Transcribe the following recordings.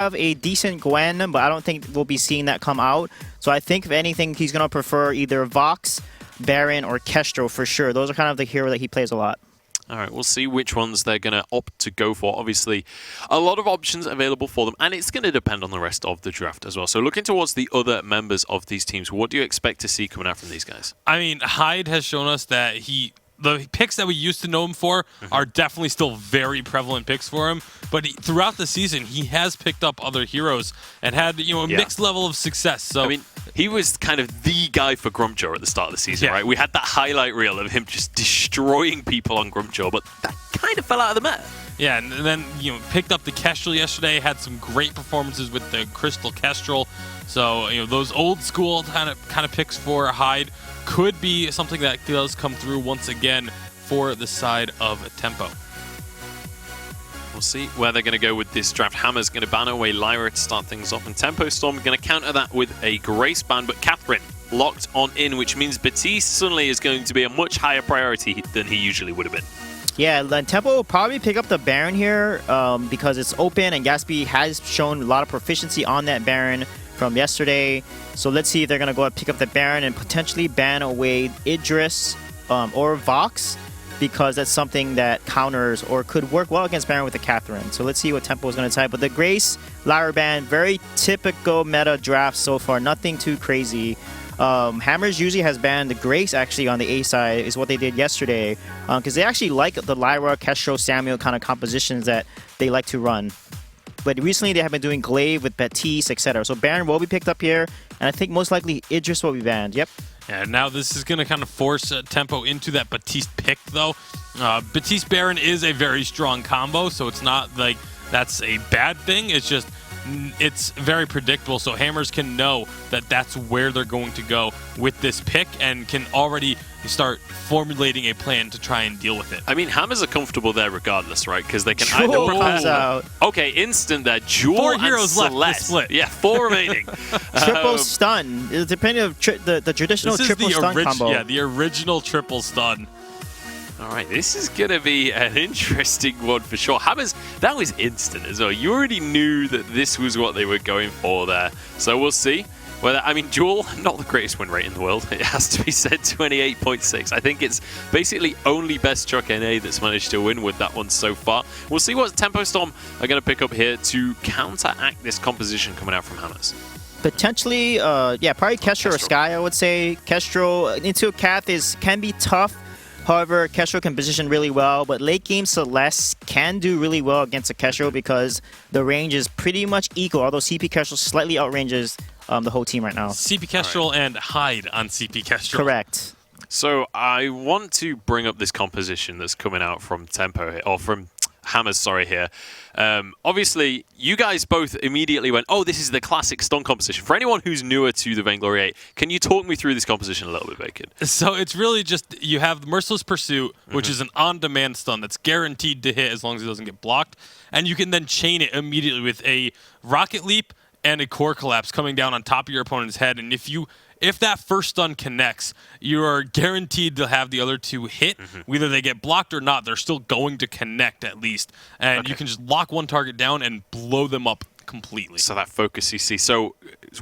have a decent Gwen, but I don't think we'll be seeing that come out. So I think, if anything, he's going to prefer either Vox, Baron, or Kestrel for sure. Those are kind of the hero that he plays a lot. All right, we'll see which ones they're going to opt to go for. Obviously, a lot of options available for them, and it's going to depend on the rest of the draft as well. So looking towards the other members of these teams, what do you expect to see coming out from these guys? I mean, Hyde has shown us that the picks that we used to know him for are definitely still very prevalent picks for him. But throughout the season, he has picked up other heroes and had a mixed level of success. So I mean, he was kind of the guy for Grumpjaw at the start of the season, right? We had that highlight reel of him just destroying people on Grumpjaw, but that kind of fell out of the meta. Yeah, and then picked up the Kestrel yesterday, had some great performances with the Crystal Kestrel. So those old school kind of picks for Hyde could be something that does come through once again for the side of Tempo. We'll see where they're going to go with this draft. Hammer's going to ban away Lyra to start things off, and Tempo Storm going to counter that with a Grace ban, but Catherine locked on in, which means Batiste suddenly is going to be a much higher priority than he usually would have been. Yeah, then Tempo will probably pick up the Baron here because it's open, and Gatsby has shown a lot of proficiency on that Baron from yesterday. So let's see if they're going to go and pick up the Baron and potentially ban away Idris or Vox, because that's something that counters or could work well against Baron with the Catherine. So let's see what Tempo is going to type. But the Grace, Lyra ban, very typical meta draft so far. Nothing too crazy. Hammers usually has banned the Grace actually on the A side, is what they did yesterday, because they actually like the Lyra, Kestrel, Samuel kind of compositions that they like to run. But recently they have been doing Glaive with Batiste, etc. So Baron will be picked up here, and I think most likely Idris will be banned. Yep. Yeah, now this is going to kind of force Tempo into that Batiste pick, though. Batiste Baron is a very strong combo, so it's not like that's a bad thing. It's just it's very predictable, so Hammers can know that that's where they're going to go with this pick and can already start formulating a plan to try and deal with it. I mean, Hammers are comfortable there regardless, right? Because they can Jewel either comes out. Okay, instant there. Jewel 4 and heroes Celeste. left to split. Yeah, 4 remaining. Triple stun. Depending on the traditional triple stun combo. Yeah, the original triple stun. All right, this is going to be an interesting one for sure. Hammers, that was instant as well. You already knew that this was what they were going for there. So we'll see. I mean, Jewel, not the greatest win rate in the world. It has to be said, 28.6. I think it's basically only Best Truck NA that's managed to win with that one so far. We'll see what Tempo Storm are going to pick up here to counteract this composition coming out from Hammers. Potentially, probably Kestrel or Sky, I would say. Kestrel into a Cath can be tough. However, Kestrel can position really well, but late game Celeste can do really well against a Kestrel because the range is pretty much equal, although CP Kestrel slightly outranges the whole team right now. CP Kestrel and Hyde on CP Kestrel. Correct. So I want to bring up this composition that's coming out from Tempo, or from Hammers, sorry, here. Obviously, you guys both immediately went, oh, this is the classic stun composition. For anyone who's newer to the Vainglory8, can you talk me through this composition a little bit, Bacon? So it's really just, you have Merciless Pursuit, which is an on-demand stun that's guaranteed to hit as long as it doesn't get blocked. And you can then chain it immediately with a Rocket Leap and a Core Collapse coming down on top of your opponent's head. And if that first stun connects, you are guaranteed to have the other two hit. Whether they get blocked or not, they're still going to connect at least. And you can just lock one target down and blow them up completely. So that focus CC. So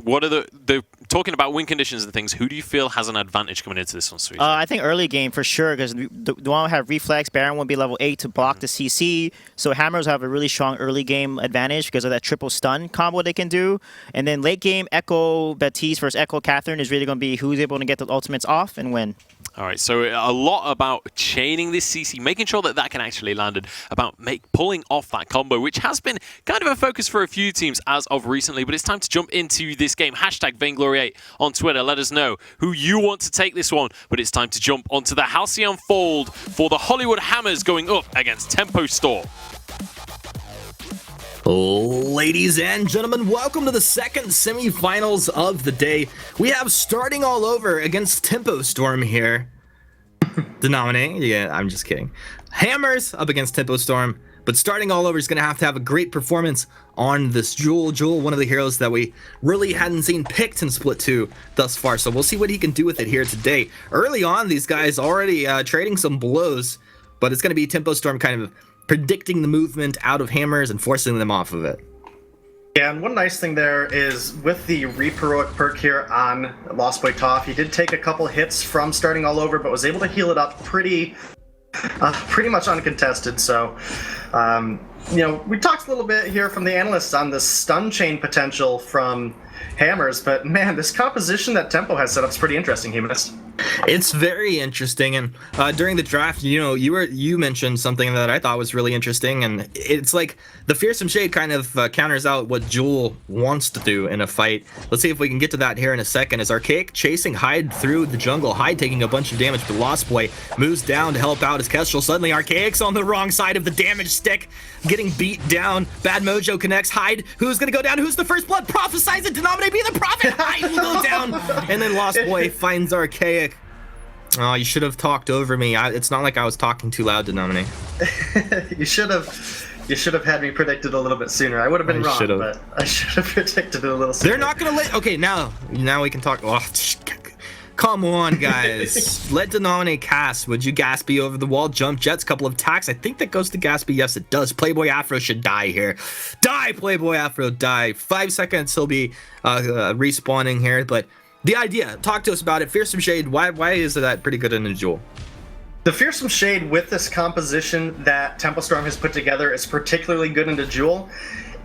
what are the talking about win conditions and things, who do you feel has an advantage coming into this one, Sweet? I think early game for sure, because the one will have Reflex, Baron will be level 8 to block the CC, so Hammers have a really strong early game advantage because of that triple stun combo they can do. And then late game, Echo Batiste versus Echo Catherine is really going to be who's able to get the ultimates off and win. All right, so a lot about chaining this CC, making sure that that can actually land, and about pulling off that combo, which has been kind of a focus for a few teams as of recently. But it's time to jump into this game. Hashtag Vainglory8 on Twitter. Let us know who you want to take this one. But it's time to jump onto the Halcyon Fold for the Hollywood Hammers going up against Tempo Storm. Ladies and gentlemen, welcome to the second semifinals of the day. We have starting all over against Tempo Storm here. Denominating, yeah, I'm just kidding. Hammers up against Tempo Storm, but starting all over is going to have a great performance on this Jewel. Jewel, one of the heroes that we really hadn't seen picked in Split 2 thus far, so we'll see what he can do with it here today. Early on, these guys already trading some blows, but it's going to be Tempo Storm kind of predicting the movement out of Hammers and forcing them off of it. Yeah, and one nice thing there is with the Reaper perk here on Lost Boy Toph, he did take a couple hits from starting all over, but was able to heal it up pretty much uncontested. So, we talked a little bit here from the analysts on the stun chain potential from Hammers, but man, this composition that Tempo has set up is pretty interesting, Humanist. It's very interesting, and during the draft, you mentioned something that I thought was really interesting, and it's like the Fearsome Shade kind of counters out what Jewel wants to do in a fight. Let's see if we can get to that here in a second. As Archaic chasing Hyde through the jungle, Hyde taking a bunch of damage, but Lost Boy moves down to help out his Kestrel. Suddenly Archaic's on the wrong side of the damage stick, getting beat down. Bad Mojo connects Hyde. Who's gonna go down? Who's the first blood? Prophesize it, Denominate, be the prophet. Hyde will go down, and then Lost Boy finds Archaic. Oh, you should have talked over me. It's not like I was talking too loud, Denominate. You should have had me predicted a little bit sooner. I would have been wrong, but I should have predicted it a little sooner. They're not gonna let. Okay, now we can talk. Oh, come on, guys. Let Denominate cast. Would you Gaspy over the wall? Jump jets, couple of attacks. I think that goes to Gaspy. Yes, it does. Playboy Afro should die here. Die, Playboy Afro, die. 5 seconds. He'll be respawning here, but. The idea, talk to us about it. Fearsome Shade, why is that pretty good in a Jewel? The Fearsome Shade with this composition that Tempo Storm has put together is particularly good into Jewel.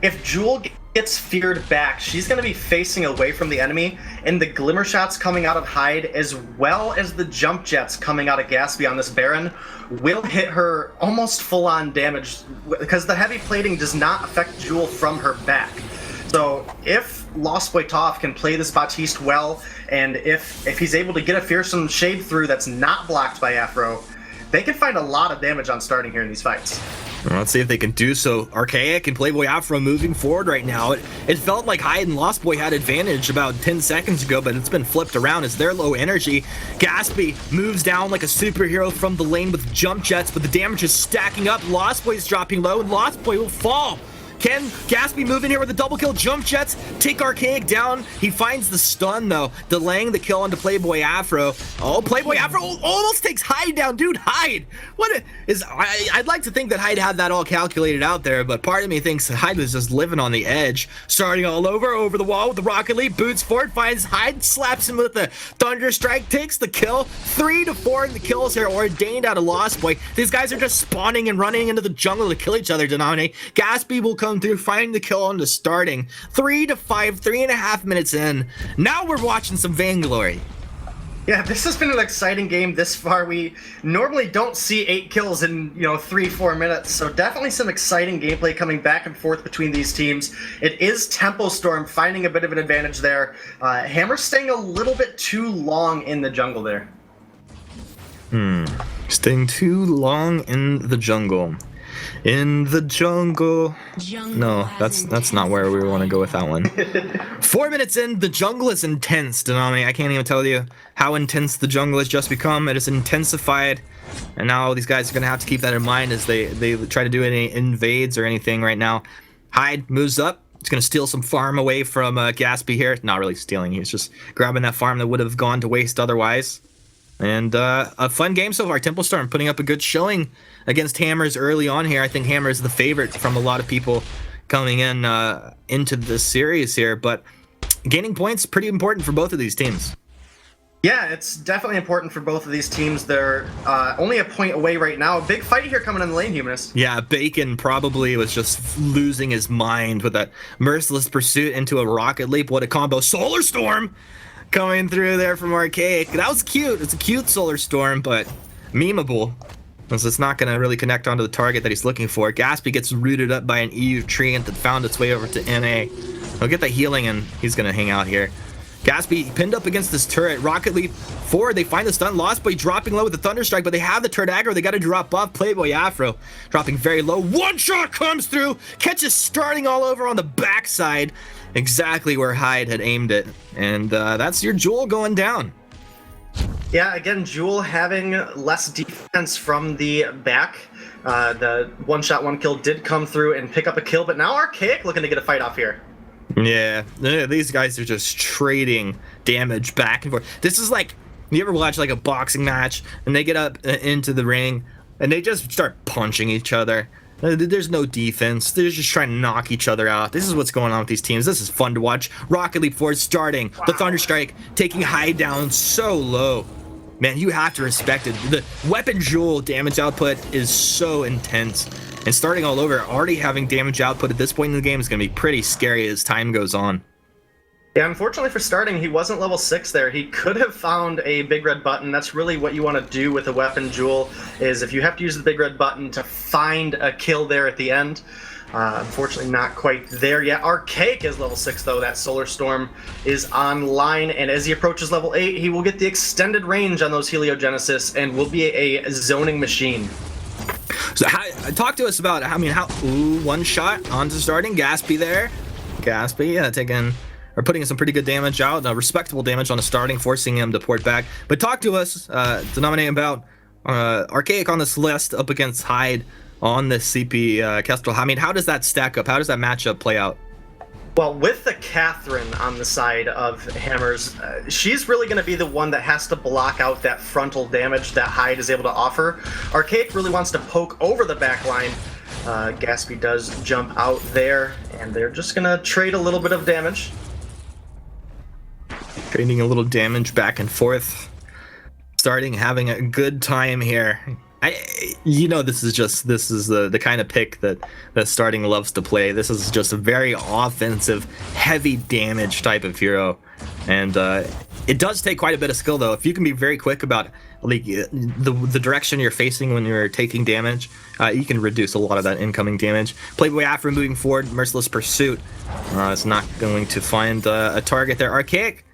If Jewel gets feared back, she's going to be facing away from the enemy, and the Glimmer Shots coming out of Hyde, as well as the Jump Jets coming out of Gaspy on this Baron, will hit her almost full-on damage, because the heavy plating does not affect Jewel from her back. So if Lost Boy Toph can play this Baptiste well, and if he's able to get a Fearsome Shade through that's not blocked by Afro, they can find a lot of damage on starting here in these fights. Well, let's see if they can do so. Archaic and Playboy Afro moving forward right now. It felt like Hyde and Lost Boy had advantage about 10 seconds ago, but it's been flipped around as they're low energy. Gaspy moves down like a superhero from the lane with jump jets, but the damage is stacking up. Lost Boy's dropping low, and Lost Boy will fall. Can Gaspy move in here with a double kill? Jump jets take Archaic down. He finds the stun though, delaying the kill onto Playboy Afro. Oh, Playboy Afro almost takes Hyde down, dude. Hyde, I'd like to think that Hyde had that all calculated out there, but part of me thinks Hyde was just living on the edge, starting all over the wall with the Rocket Leap, boots forward, finds Hyde, slaps him with the Thunder Strike, takes the kill. 3 to 4 in the kills here, ordained out of Lost Boy. These guys are just spawning and running into the jungle to kill each other. Denominate. Gaspy will come through, finding the kill on the starting. 3 to 5, 3.5 minutes in. Now we're watching some Vainglory. Yeah, this has been an exciting game this far. We normally don't see 8 kills in 3-4 minutes, so definitely some exciting gameplay coming back and forth between these teams. It is Tempo Storm finding a bit of an advantage there. Hammer staying a little bit too long in the jungle there. Staying too long in the jungle. In the jungle. No, that's not where we want to go with that one. 4 minutes in, the jungle is intense, Denominate. I can't even tell you how intense the jungle has just become. It is intensified, and now these guys are going to have to keep that in mind as they try to do any invades or anything right now. Hyde moves up. He's going to steal some farm away from Gaspy here. Not really stealing. He's just grabbing that farm that would have gone to waste otherwise. And a fun game so far. Tempo Storm putting up a good showing against Hammers early on here. I think Hammer is the favorite from a lot of people coming in into this series here. But gaining points pretty important for both of these teams. Yeah, it's definitely important for both of these teams. They're only a point away right now. A big fight here coming in the lane, Humanist. Yeah, Bacon probably was just losing his mind with that merciless pursuit into a Rocket Leap. What a combo. Solar Storm coming through there from Archaic. That was cute. It's a cute Solar Storm, but memeable. Because it's not going to really connect onto the target that he's looking for. Gaspy gets rooted up by an EU treant that found its way over to NA. He'll get the healing, and he's going to hang out here. Gaspy pinned up against this turret. Rocket Leap forward. They find the stun. Lost Boy dropping low with the Thunder Strike, but they have the turret aggro. They got to drop off. Playboy Afro dropping very low. One shot comes through. Catches starting all over on the backside. Exactly where Hyde had aimed it. And that's your Jewel going down. Yeah, again, Jewel having less defense from the back. The one shot, one kill did come through and pick up a kill, but now Archaic looking to get a fight off here. Yeah, these guys are just trading damage back and forth. This is like, you ever watch like a boxing match and they get up into the ring and they just start punching each other? There's no defense. They're just trying to knock each other out. This is what's going on with these teams. This is fun to watch. Rocket Leap Force starting. Wow. The Thunderstrike taking Hyde down so low. Man, you have to respect it. The weapon jewel damage output is so intense. And starting all over, already having damage output at this point in the game is going to be pretty scary as time goes on. Yeah, unfortunately for starting, he wasn't level 6 there. He could have found a big red button. That's really what you want to do with a weapon jewel, is if you have to use the big red button to find a kill there at the end. Unfortunately, not quite there yet. Archaic is level 6, though. That Solar Storm is online, and as he approaches level 8, he will get the extended range on those Heliogenesis and will be a zoning machine. So talk to us about, one shot onto starting. Gaspy there. Gaspy, putting some pretty good damage out, respectable damage on the starting, forcing him to port back. But talk to us, Denominate, about Archaic on this list up against Hyde on the CP Kestrel. I mean, how does that stack up? How does that matchup play out? Well, with the Catherine on the side of Hammers, she's really going to be the one that has to block out that frontal damage that Hyde is able to offer. Archaic really wants to poke over the back line. Gaspy does jump out there, and they're just going to trade a little bit of damage. Trading a little damage back and forth. Starting having a good time here. This is the kind of pick that starting loves to play. This is just a very offensive, heavy damage type of hero, and it does take quite a bit of skill though. If you can be very quick about the direction you're facing when you're taking damage, you can reduce a lot of that incoming damage. Playboy Afro moving forward, Merciless Pursuit is not going to find a target there. Archaic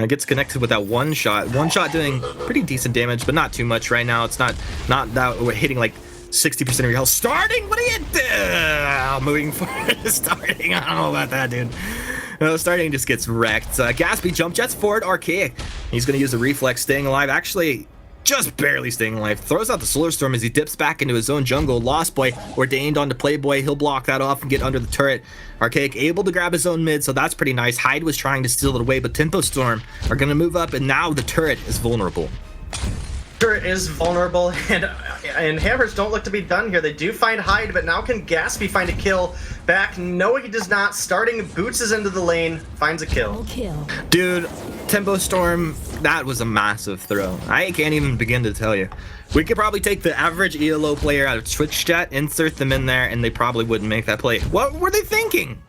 gets connected with that one shot. One shot doing pretty decent damage, but not too much right now. It's not that we're hitting like 60% of your health. Starting? What are you doing? Moving forward. Starting? I don't know about that, dude. Starting just gets wrecked. Gaspy jump jets forward. Archaic. He's going to use the reflex, staying alive. Actually, just barely staying alive. Throws out the Solar Storm as he dips back into his own jungle. Lost Boy ordained onto Playboy. He'll block that off and get under the turret. Archaic able to grab his own mid, so that's pretty nice. Hyde was trying to steal it away, but Tempo Storm are going to move up, and now the turret is vulnerable. Turret is vulnerable, and Hammers don't look to be done here. They do find Hyde, but now can Gaspy find a kill back? No, he does not. Starting, boots is into the lane, finds a kill. Dude, Tempo Storm, that was a massive throw. I can't even begin to tell you. We could probably take the average ELO player out of Twitch chat, insert them in there, and they probably wouldn't make that play. What were they thinking?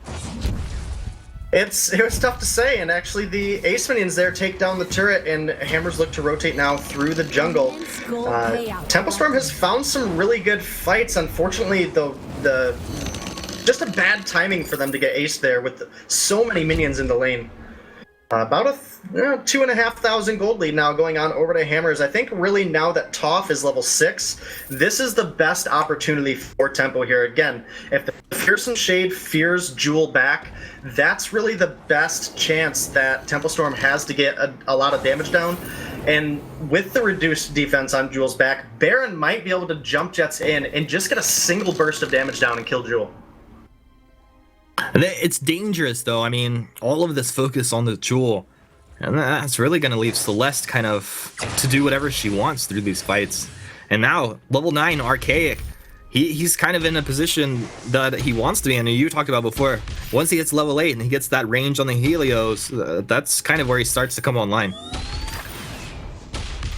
It was tough to say, and actually the Ace Minions there take down the turret, and Hammers look to rotate now through the jungle. Tempo Storm has found some really good fights. Unfortunately, the just a bad timing for them to get Ace there with so many minions in the lane. About a 2,500 gold lead now going on over to Hammers. I think really now that Toph is level 6, this is the best opportunity for Tempo here. Again, if the Fearsome Shade fears Jewel back, that's really the best chance that Tempo Storm has to get a lot of damage down. And with the reduced defense on Jewel's back, Baron might be able to jump jets in and just get a single burst of damage down and kill Jewel. It's dangerous, though. I mean, all of this focus on the Jewel, and that's really going to leave Celeste kind of to do whatever she wants through these fights. And now, level 9, Archaic, he's kind of in a position that he wants to be in. You talked about before, once he gets level 8 and he gets that range on the Helios, that's kind of where he starts to come online.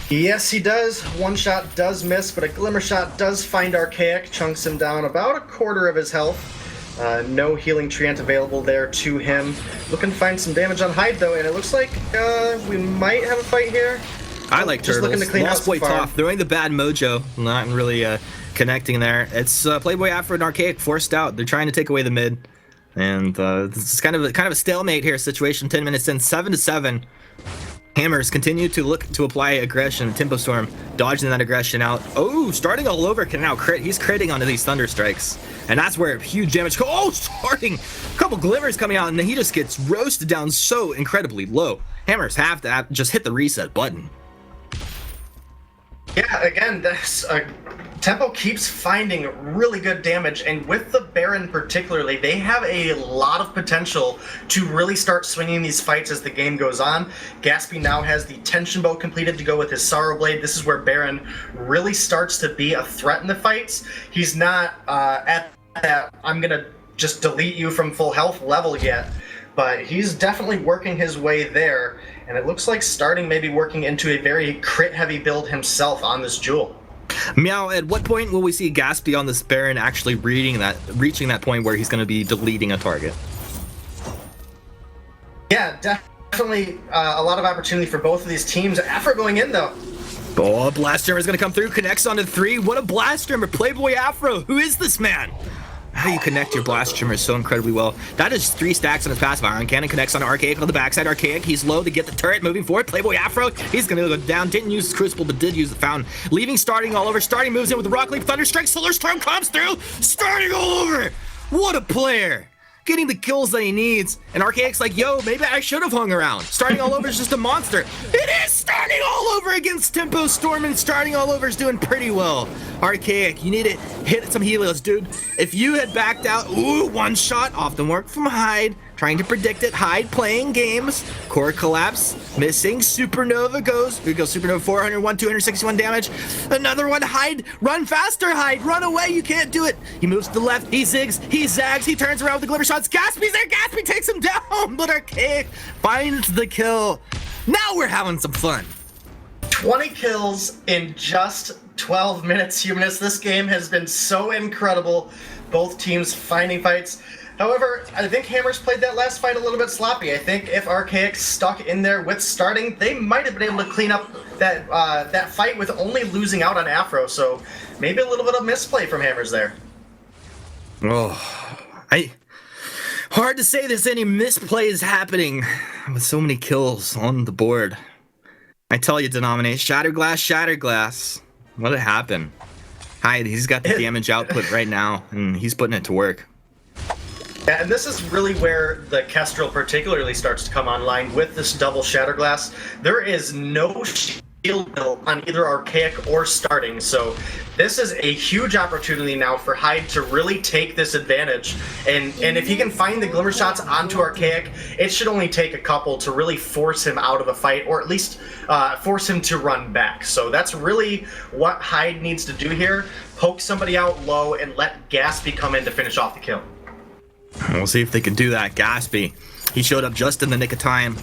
Yes, he does. One shot does miss, but a Glimmer Shot does find Archaic, chunks him down about a quarter of his health. No healing treant available there to him. Looking to find some damage on Hyde, though, and it looks like we might have a fight here. I like just Turtles. Looking to clean Lost Boy farm. Toph, throwing the bad mojo, not really connecting there. It's Playboy Afro and Archaic forced out. They're trying to take away the mid, and this is kind of a stalemate here situation. 10 minutes in, 7-7. Hammers continue to look to apply aggression. Tempo Storm dodging that aggression out. Oh, starting all over can now crit. He's critting onto these Thunder Strikes. And that's where huge damage. Oh, starting. A couple glimmers coming out, and then he just gets roasted down so incredibly low. Hammers have to just hit the reset button. Yeah, again, that's Tempo keeps finding really good damage, and with the Baron particularly, they have a lot of potential to really start swinging these fights as the game goes on. Gatsby now has the Tension Bow completed to go with his Sorrow Blade. This is where Baron really starts to be a threat in the fights. He's not at that I'm going to just delete you from full health level yet, but he's definitely working his way there, and it looks like starting maybe working into a very crit-heavy build himself on this Jewel. Meow, at what point will we see Gatsby on this Baron actually reaching that point where he's going to be deleting a target? Yeah, definitely a lot of opportunity for both of these teams. Afro going in, though. Oh, a Blast Jammer is going to come through, connects onto 3. What a Blast Jammer! Playboy Afro, who is this man? How you connect your Blast Jammer so incredibly well. That is 3 stacks on his passive. Iron Cannon connects on Archaic on the backside. Archaic, he's low to get the turret moving forward. Playboy Afro, he's going to go down. Didn't use Crucible, but did use the Fountain. Leaving Starting all over. Starting moves in with the Rock Leap, Thunder Strike, Solar Storm comes through. Starting all over. What a player. Getting the kills that he needs. And Archaic's like, yo, maybe I should have hung around. Starting all over is just a monster. It is Starting all over against Tempo Storm, and Starting all over is doing pretty well. Archaic, you need to hit some Helios, dude. If you had backed out, ooh, one shot off the mark from Hyde. Trying to predict it. Hyde playing games. Core collapse. Missing. Supernova goes. Here goes Supernova. 401, 261 damage. Another one. Hyde. Run faster, Hyde. Run away. You can't do it. He moves to the left. He zigs. He zags. He turns around with the glimmer shots. Gatsby's there. Gatsby takes him down. But Archaic finds the kill. Now we're having some fun. 20 kills in just 12 minutes, Humanist. This game has been so incredible. Both teams finding fights. However, I think Hammers played that last fight a little bit sloppy. I think if Archaic stuck in there with Starting, they might have been able to clean up that that fight with only losing out on Afro. So maybe a little bit of misplay from Hammers there. Oh, hard to say there's any misplays happening with so many kills on the board. I tell you, Denominate, Shatterglass. Let it happen. Hyde, he's got the damage output right now, and he's putting it to work. Yeah, and this is really where the Kestrel particularly starts to come online with this double Shatterglass. There is no shield built on either Archaic or Starting, so this is a huge opportunity now for Hyde to really take this advantage. And if he can find the glimmer shots onto Archaic, it should only take a couple to really force him out of a fight, or at least force him to run back. So that's really what Hyde needs to do here. Poke somebody out low and let Gatsby come in to finish off the kill. We'll see if they can do that. Gatsby, he showed up just in the nick of time.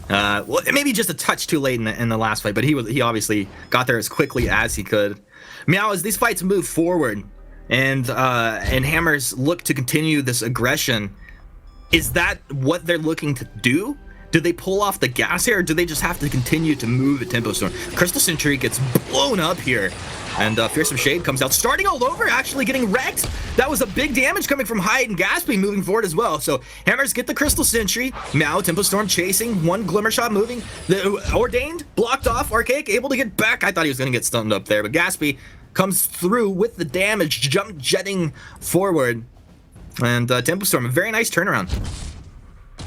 Well, maybe just a touch too late in the last fight, but he obviously got there as quickly as he could. Meow, as these fights move forward and Hammers look to continue this aggression, is that what they're looking to do? Do they pull off the gas here, or do they just have to continue to move at Tempo Storm? Crystal Sentry gets blown up here, and Fearsome Shade comes out, starting all over, actually getting wrecked. That was a big damage coming from Hyde and Gatsby moving forward as well. So Hammers get the Crystal Sentry. Now Tempo Storm chasing, one Glimmer Shot moving. The Ordained blocked off. Archaic able to get back. I thought he was going to get stunned up there, but Gatsby comes through with the damage, jump jetting forward. And Tempo Storm, a very nice turnaround.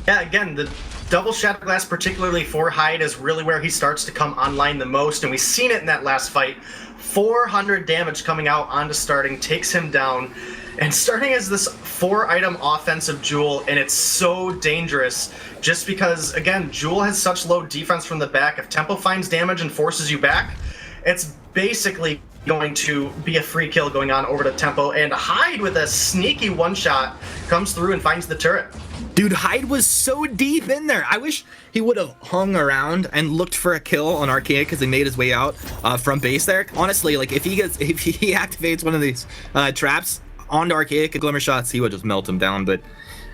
Yeah, again, the double Shatterglass, particularly for Hyde, is really where he starts to come online the most, and we've seen it in that last fight. 400 damage coming out onto Starting, takes him down, and Starting is this 4-item offensive Jewel, and it's so dangerous just because, again, Jewel has such low defense from the back. If Tempo finds damage and forces you back, it's basically going to be a free kill going on over to Tempo, and Hyde with a sneaky one-shot comes through and finds the turret. Dude, Hyde was so deep in there. I wish he would have hung around and looked for a kill on Archaic because he made his way out from base there. Honestly, like if he activates one of these traps onto Archaic and Glimmer Shots, he would just melt him down. But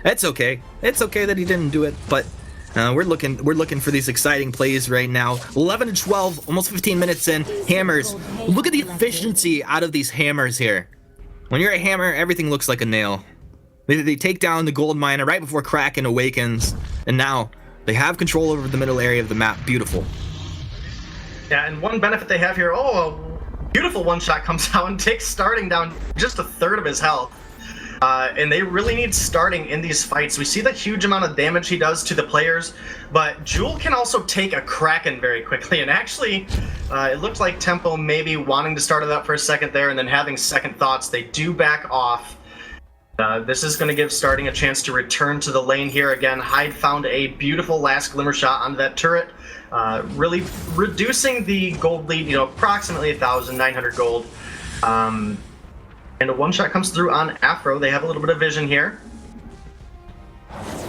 it's okay. It's okay that he didn't do it. But we're looking for these exciting plays right now. 11 to 12, almost 15 minutes in. Hammers. Look at the efficiency out of these hammers here. When you're a hammer, everything looks like a nail. They take down the gold miner right before Kraken awakens, and now they have control over the middle area of the map. Beautiful. Yeah, and one benefit they have here, a beautiful one-shot comes out and takes Starting down just a third of his health. And they really need starting in these fights. We see the huge amount of damage he does to the players, but Jewel can also take a Kraken very quickly. And actually, it looked like Tempo maybe wanting to start it up for a second there and then having second thoughts. They do back off. This is going to give starting a chance to return to the lane here again. Hyde found a beautiful last glimmer shot onto that turret, really reducing the gold lead, approximately 1,900 gold. And a one-shot comes through on Afro. They have a little bit of vision here.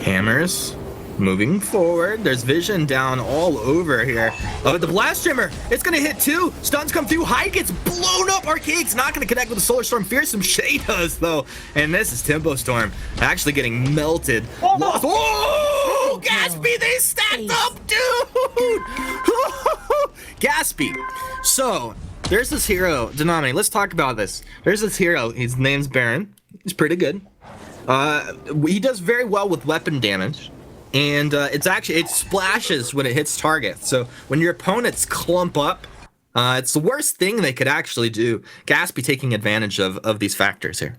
Hammers moving forward. There's vision down all over here. Oh, the blast trimmer. It's going to hit too. Stuns come through. Hyde gets blown up. Archaic's not going to connect with the Solar Storm. Fearsome Shay does, though. And this is Tempo Storm actually getting melted. Oh, Gaspy, they stacked up, dude. Gaspy. So, there's this hero, Denominate. Let's talk about this. There's this hero. His name's Baron. He's pretty good. He does very well with weapon damage. And it splashes when it hits targets. So when your opponents clump up, it's the worst thing they could actually do. Gaspy taking advantage of these factors here.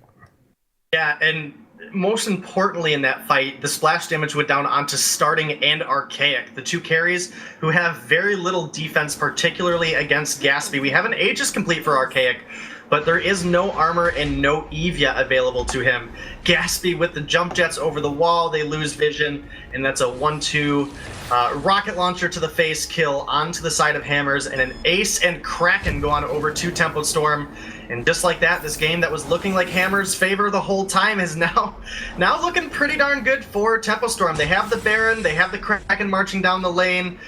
Yeah, and most importantly in that fight, the splash damage went down onto Starting and Archaic, the two carries who have very little defense, particularly against Gaspy. We have an Aegis complete for Archaic, but there is no armor and no Evia available to him. Gaspy with the jump jets over the wall, they lose vision, and that's a 1-2 rocket launcher to the face kill onto the side of Hammers, and an Ace and Kraken go on over to Tempo Storm. And just like that, this game that was looking like Hammer's favor the whole time is now looking pretty darn good for Tempo Storm. They have the Baron, they have the Kraken marching down the lane.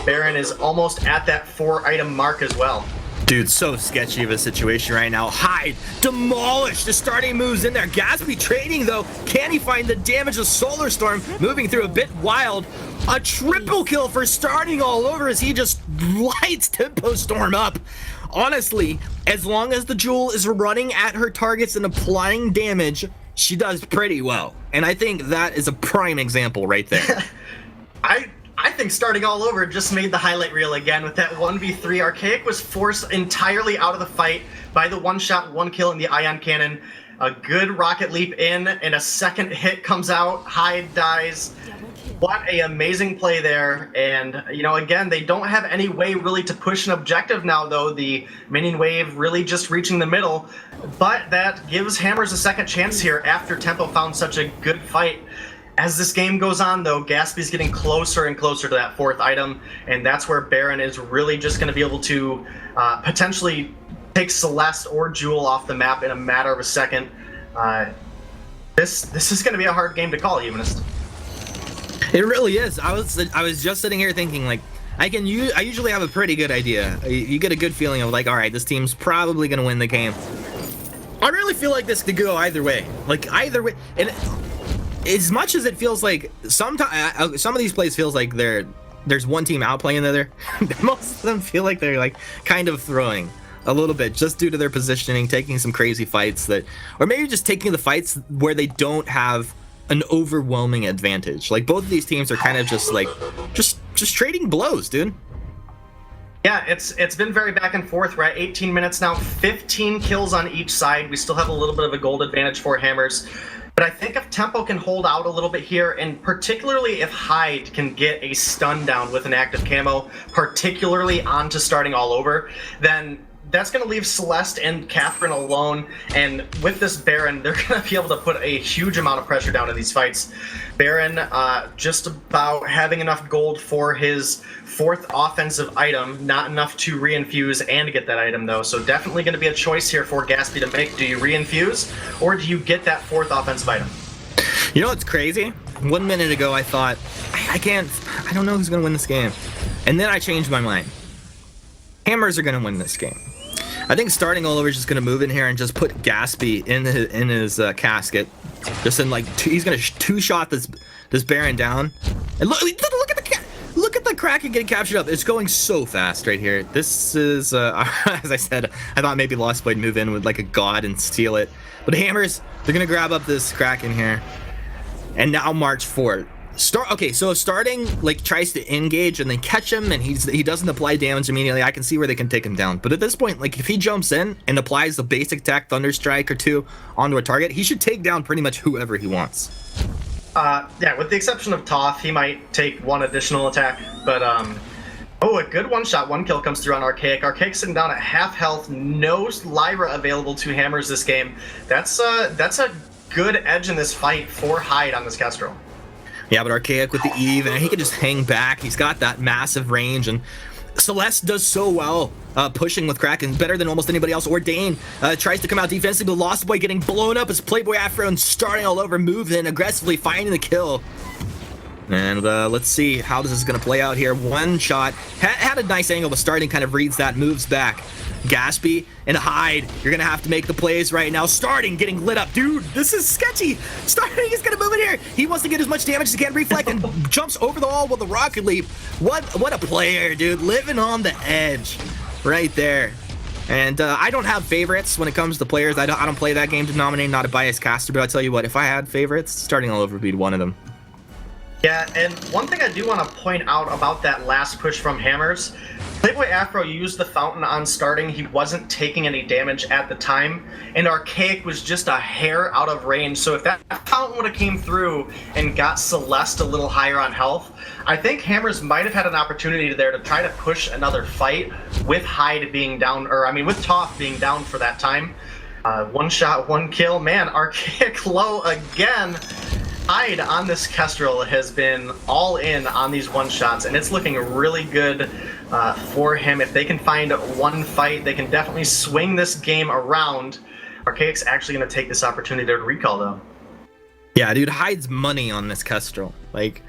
Baron is almost at that 4-item mark as well. Dude, so sketchy of a situation right now. Hyde, demolish the starting moves in there. Gaspy trading, though. Can he find the damage of Solar Storm? Moving through a bit wild. A triple kill for starting all over as he just lights Tempo Storm up. Honestly, as long as the Jewel is running at her targets and applying damage, she does pretty well. And I think that is a prime example right there. I think Starting all over just made the highlight reel again with that 1v3. Archaic was forced entirely out of the fight by the one-shot, one kill in the ion cannon. A good rocket leap in, and a second hit comes out. Hyde dies. What a amazing play there. And, again, they don't have any way really to push an objective now, though. The minion wave really just reaching the middle. But that gives Hammers a second chance here after Tempo found such a good fight. As this game goes on, though, Gaspy's getting closer and closer to that 4th item, and that's where Baron is really just going to be able to potentially take Celeste or Jewel off the map in a matter of a second. This is going to be a hard game to call, Humanist. It really is. I was just sitting here thinking, like, I usually have a pretty good idea. You get a good feeling of, like, all right, this team's probably going to win the game. I really feel like this could go either way. Like, either way. And as much as it feels like some of these plays feels like there's one team outplaying the other, most of them feel like they're like kind of throwing a little bit just due to their positioning, taking some crazy fights or maybe just taking the fights where they don't have an overwhelming advantage. Like both of these teams are kind of just like just trading blows, dude. Yeah, it's been very back and forth. We're at 18 minutes now, 15 kills on each side. We still have a little bit of a gold advantage for Hammers. But I think if Tempo can hold out a little bit here, and particularly if Hyde can get a stun down with an active camo, particularly onto Starting all over, then that's going to leave Celeste and Catherine alone. And with this Baron, they're going to be able to put a huge amount of pressure down in these fights. Baron just about having enough gold for his 4th offensive item, not enough to reinfuse and get that item though. So definitely going to be a choice here for Gaspy to make. Do you reinfuse or do you get that 4th offensive item? You know what's crazy? 1 minute ago I thought, I don't know who's going to win this game. And then I changed my mind. Hammers are going to win this game. I think Starting all over is just going to move in here and just put Gaspy in his casket. Just in like he's going to two-shot this Baron down. And look at the Kraken getting captured up. It's going so fast right here. This is as I said, I thought maybe Lost Blade move in with like a god and steal it. But Hammers, they're going to grab up this Kraken here and now march forward. So starting like tries to engage and then catch him, and he doesn't apply damage immediately. I can see where they can take him down. But at this point, like if he jumps in and applies the basic attack Thunder Strike or two onto a target, he should take down pretty much whoever he wants. Yeah, with the exception of Toph, he might take one additional attack, but oh, a good one-shot, one kill comes through on Archaic. Archaic sitting down at half health, no Lyra available to Hammers this game. That's a good edge in this fight for Hyde on this Kestrel. Yeah, but Archaic with the Eve, and he can just hang back. He's got that massive range, and Celeste does so well pushing with Kraken, better than almost anybody else. Ordain tries to come out defensively, but Lost Boy getting blown up as Playboy Afro and starting all over, moves in aggressively, finding the kill. And let's see how this is going to play out here. One shot. Had a nice angle, but starting kind of reads that, moves back. Gaspy and Hyde, you're going to have to make the plays right now. Starting getting lit up. Dude, this is sketchy. Starting is going to move in here. He wants to get as much damage as he can, reflect, and jumps over the wall with a rocket leap. What a player, dude. Living on the edge right there. And I don't have favorites when it comes to players. I don't play that game to nominate, not a biased caster, but I'll tell you what, if I had favorites, starting all over would be one of them. Yeah, and one thing I do want to point out about that last push from Hammers, Playboy Afro used the fountain on starting. He wasn't taking any damage at the time, and Archaic was just a hair out of range. So if that fountain would have came through and got Celeste a little higher on health, I think Hammers might have had an opportunity there to try to push another fight with Hyde being down, or I mean with Toph being down for that time. One shot, one kill. Man, Archaic low again. Hyde on this Kestrel has been all in on these one-shots, and it's looking really good for him. If they can find one fight, they can definitely swing this game around. Archaic's actually going to take this opportunity to recall, though. Yeah, dude, Hyde's money on this Kestrel. Like,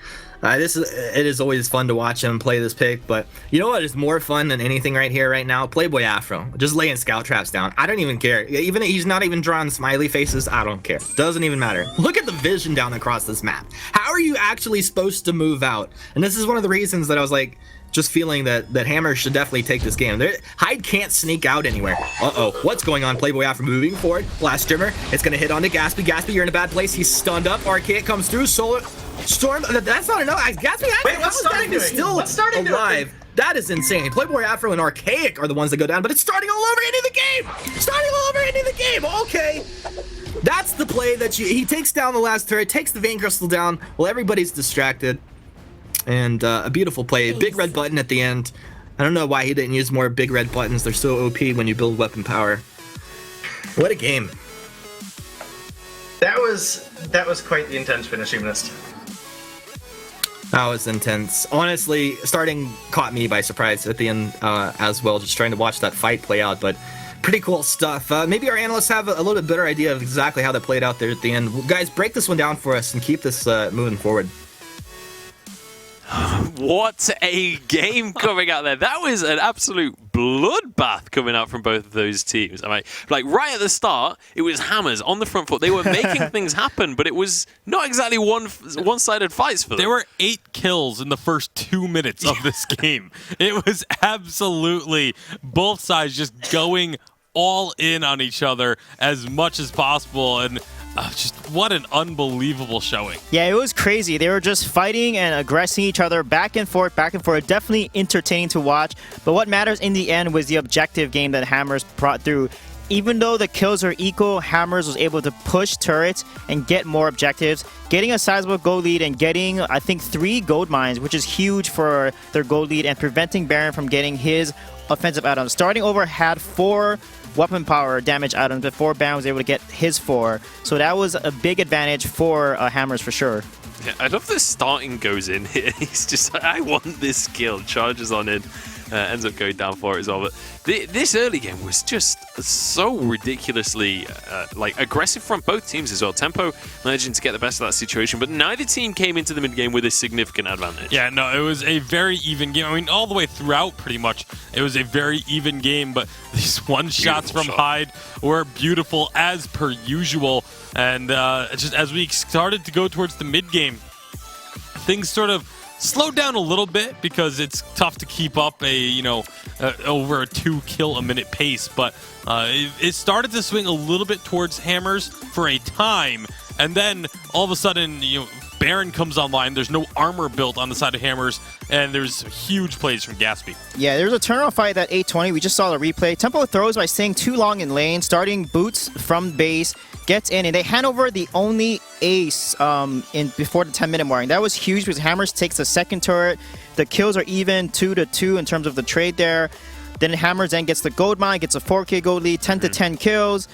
it is always fun to watch him play this pick, but you know what is more fun than anything right here, right now? Playboy Afro. Just laying scout traps down. I don't even care. Even he's not even drawing smiley faces. I don't care. Doesn't even matter. Look at the vision down across this map. How are you actually supposed to move out? And this is one of the reasons that I was like, just feeling that Hammer should definitely take this game. Hyde can't sneak out anywhere. Uh-oh, what's going on? Playboy Afro moving forward. Blast Strimmer. It's going to hit onto Gaspy. Gaspy, you're in a bad place. He's stunned up. Archaic comes through. Solar Storm. That's not enough. Gaspy, wait, what's starting doing? Still what's starting alive. Doing? That is insane. Playboy Afro and Archaic are the ones that go down, but it's starting all over into the game. Starting all over into the game. Okay. That's the play that he takes down the last turret, takes the Vein Crystal down while everybody's distracted. And a beautiful play. Big red button at the end. I don't know why he didn't use more big red buttons. They're so OP when you build weapon power. What a game. That was quite the intense finish, Humanist. That was intense. Honestly, starting caught me by surprise at the end as well, just trying to watch that fight play out, but pretty cool stuff. Maybe our analysts have a little bit better idea of exactly how that played out there at the end. Well, guys, break this one down for us and keep this moving forward. What a game coming out there. That was an absolute bloodbath coming out from both of those teams. I mean, like right at the start, it was Hammers on the front foot. They were making things happen, but it was not exactly one-sided fights for them. There were 8 kills in the first 2 minutes of this game. It was absolutely both sides just going all in on each other as much as possible, and just what an unbelievable showing. Yeah, it was crazy. They were just fighting and aggressing each other back and forth, back and forth. Definitely entertaining to watch. But what matters in the end was the objective game that Hammers brought through. Even though the kills are equal, Hammers was able to push turrets and get more objectives, getting a sizable gold lead and getting, I think, 3 gold mines, which is huge for their gold lead, and preventing Baron from getting his offensive items. Starting over had 4 weapon power damage items before Baron was able to get his 4. So that was a big advantage for Hammers for sure. Yeah, I love the starting goes in here. He's just like, I want this kill. Charges on in. Ends up going down for it as well. But this early game was just so ridiculously like aggressive from both teams as well. Tempo managing to get the best of that situation, but neither team came into the mid game with a significant advantage. Yeah, no, it was a very even game. I mean, all the way throughout, pretty much, it was a very even game. But these one shots from Hyde were beautiful as per usual. And just as we started to go towards the mid game, things sort of slowed down a little bit because it's tough to keep up over a 2 kill a minute pace, but it started to swing a little bit towards Hammers for a time, and then all of a sudden, Baron comes online. There's no armor built on the side of Hammers, and there's huge plays from Gatsby. Yeah, there's a turnaround fight at 820. We just saw the replay. Tempo throws by staying too long in lane, starting boots from base, gets in, and they hand over the only ace in before the 10-minute mark. That was huge because Hammers takes the second turret. The kills are even 2-2 in terms of the trade there. Then Hammers then gets the gold mine, gets a 4K gold lead, 10-10 kills.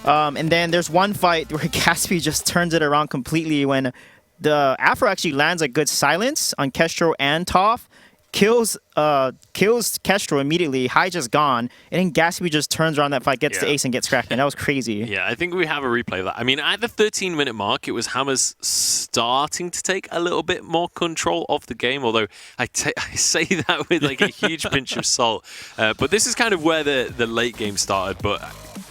And then there's one fight where Gatsby just turns it around completely when the Afro actually lands a good silence on Kestro and Toph, kills Kestro immediately. High just gone, and then Gatsby just turns around that fight, gets the ace, and gets Kraken. That was crazy. Yeah, I think we have a replay of that. I mean, at the 13-minute mark, it was Hammers starting to take a little bit more control of the game, although I say that with like a huge pinch of salt. But this is kind of where the late game started, but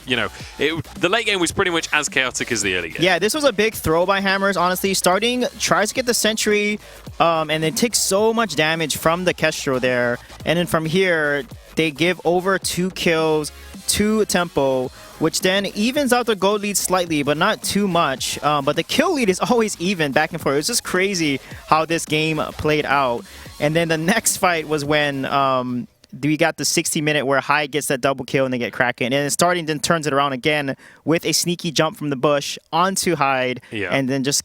you know, the late game was pretty much as chaotic as the early game. Yeah, this was a big throw by Hammers, honestly. Starting, tries to get the Sentry, and then takes so much damage from the Kestro there. And then from here, they give over 2 kills to Tempo, which then evens out the gold lead slightly, but not too much. But the kill lead is always even back and forth. It's just crazy how this game played out. And then the next fight was when we got the 60-minute where High gets that double kill and they get Kraken. And then starting then turns it around again with a sneaky jump from the bush onto Hyde, and then just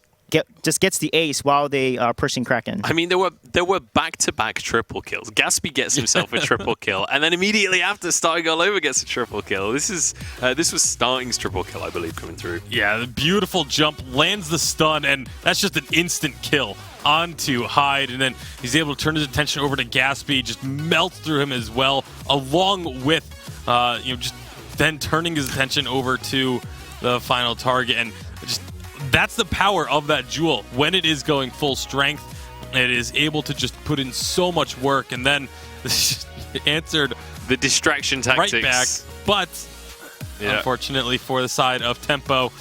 gets the ace while they are pushing Kraken. I mean, there were back-to-back triple kills. Gatsby gets himself a triple kill, and then immediately after, Starting All Over gets a triple kill. This was Starting's triple kill, I believe, coming through. Yeah, the beautiful jump, lands the stun, and that's just an instant kill onto Hyde, and then he's able to turn his attention over to Gatsby, just melts through him as well, along with just then turning his attention over to the final target. And just that's the power of that Jewel. When it is going full strength, it is able to just put in so much work, and then answered the distraction tactics right back. But unfortunately for the side of Tempo,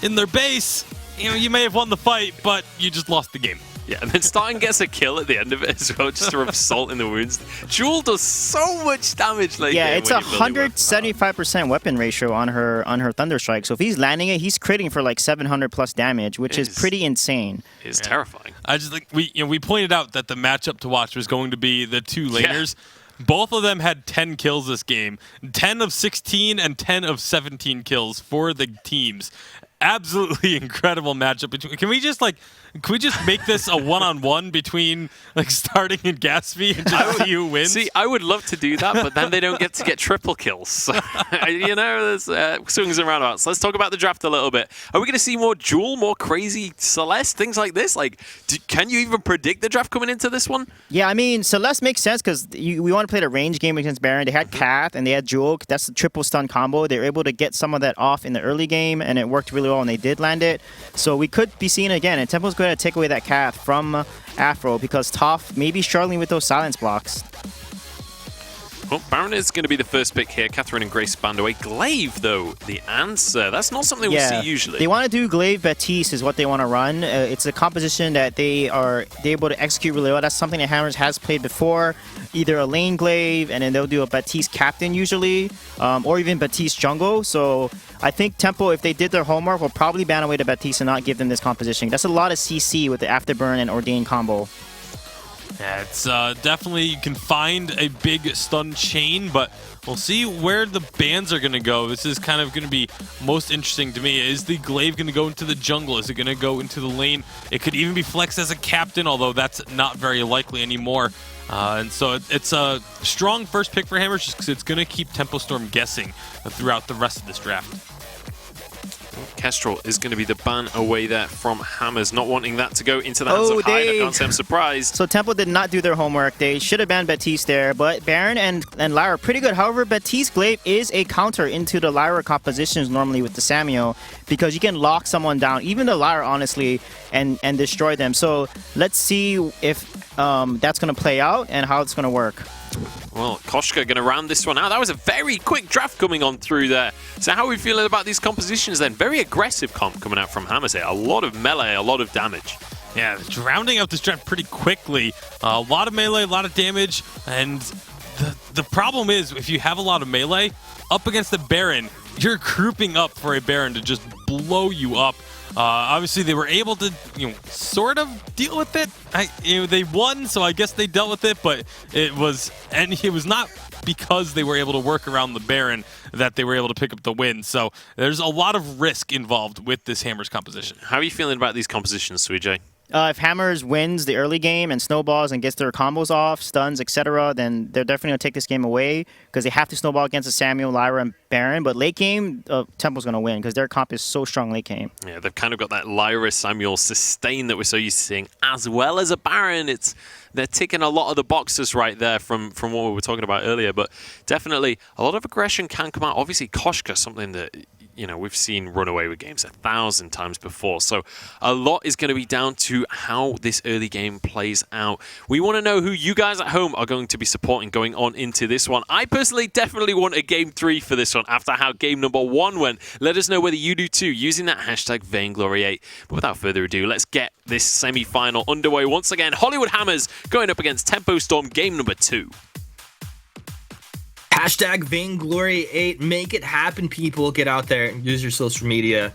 in their base, you may have won the fight, but you just lost the game. Yeah, and then Starting gets a kill at the end of it as well, just to rub salt in the wounds. Jewel does so much damage late game. Yeah, it's 175% weapon ratio on her Thunderstrike. So if he's landing it, he's critting for like 700 plus damage, which is pretty insane. It's terrifying. I just think we pointed out that the matchup to watch was going to be the two laners. Yeah. Both of them had 10 kills this game. 10 of 16 and 10 of 17 kills for the teams. Absolutely incredible matchup between. Can we just make this a one-on-one between like Starting and Gatsby and just see who wins? See, I would love to do that, but then they don't get to get triple kills. So, there's swings and roundabouts. Let's talk about the draft a little bit. Are we going to see more Jewel, more crazy Celeste, things like this? Like, can you even predict the draft coming into this one? Yeah, I mean, Celeste makes sense because we want to play the range game against Baron. They had Kath and they had Jewel. That's the triple stun combo. They were able to get some of that off in the early game, and it worked really well, and they did land it. So we could be seeing it again, and Tempo's going to take away that Kath from Afro because Toph may be struggling with those silence blocks. Well, Baron is going to be the first pick here. Catherine and Grace banned away. Glaive, though, the answer. That's not something we see usually. They want to do Glaive Baptiste is what they want to run. It's a composition that they're able to execute really well. That's something that Hammers has played before. Either a lane Glaive, and then they'll do a Baptiste Captain usually, or even Baptiste Jungle. So I think Tempo, if they did their homework, will probably ban away the Baptiste and not give them this composition. That's a lot of CC with the Afterburn and Ordain combo. Yeah, it's definitely, you can find a big stun chain, but we'll see where the bans are going to go. This is kind of going to be most interesting to me. Is the Glaive going to go into the jungle? Is it going to go into the lane? It could even be flexed as a captain, although that's not very likely anymore. And so it's a strong first pick for Hammers just because it's going to keep Tempo Storm guessing throughout the rest of this draft. Kestrel is going to be the ban away there from Hammers, not wanting that to go into the hands of Hyde. I can't say I'm surprised. So Tempo did not do their homework. They should have banned Baptiste there, but Baron and Lyra are pretty good. However, Baptiste Glaive is a counter into the Lyra compositions normally with the Samuel because you can lock someone down, even the Lyra, honestly, and destroy them. So let's see if that's going to play out and how it's going to work. Well, Koshka going to round this one out. That was a very quick draft coming on through there. So how are we feeling about these compositions then? Very aggressive comp coming out from Hammers here. A lot of melee, a lot of damage. Yeah, rounding out this draft pretty quickly. A lot of melee, a lot of damage. And the problem is, if you have a lot of melee, up against the Baron, you're grouping up for a Baron to just blow you up. Obviously, they were able to, sort of deal with it. They won, so I guess they dealt with it. But it was not because they were able to work around the Baron that they were able to pick up the win. So there's a lot of risk involved with this Hammers composition. How are you feeling about these compositions, Suijay? If Hammers wins the early game and snowballs and gets their combos off, stuns, etc., then they're definitely going to take this game away because they have to snowball against the Samuel, Lyra, and Baron. But late game, Temple's going to win because their comp is so strong late game. Yeah, they've kind of got that Lyra, Samuel sustain that we're so used to seeing, as well as a Baron. They're ticking a lot of the boxes right there from what we were talking about earlier. But definitely, a lot of aggression can come out. Obviously, Koshka, something that we've seen run away with games 1,000 times before. So a lot is going to be down to how this early game plays out. We want to know who you guys at home are going to be supporting going on into this one. I personally definitely want a game 3 for this one after how game number 1 went. Let us know whether you do too using that hashtag Vainglory8. But without further ado, let's get this semi-final underway once again. Hollywood Hammers going up against Tempo Storm game number 2. Hashtag Vainglory8. Make it happen, people. Get out there and use your social media.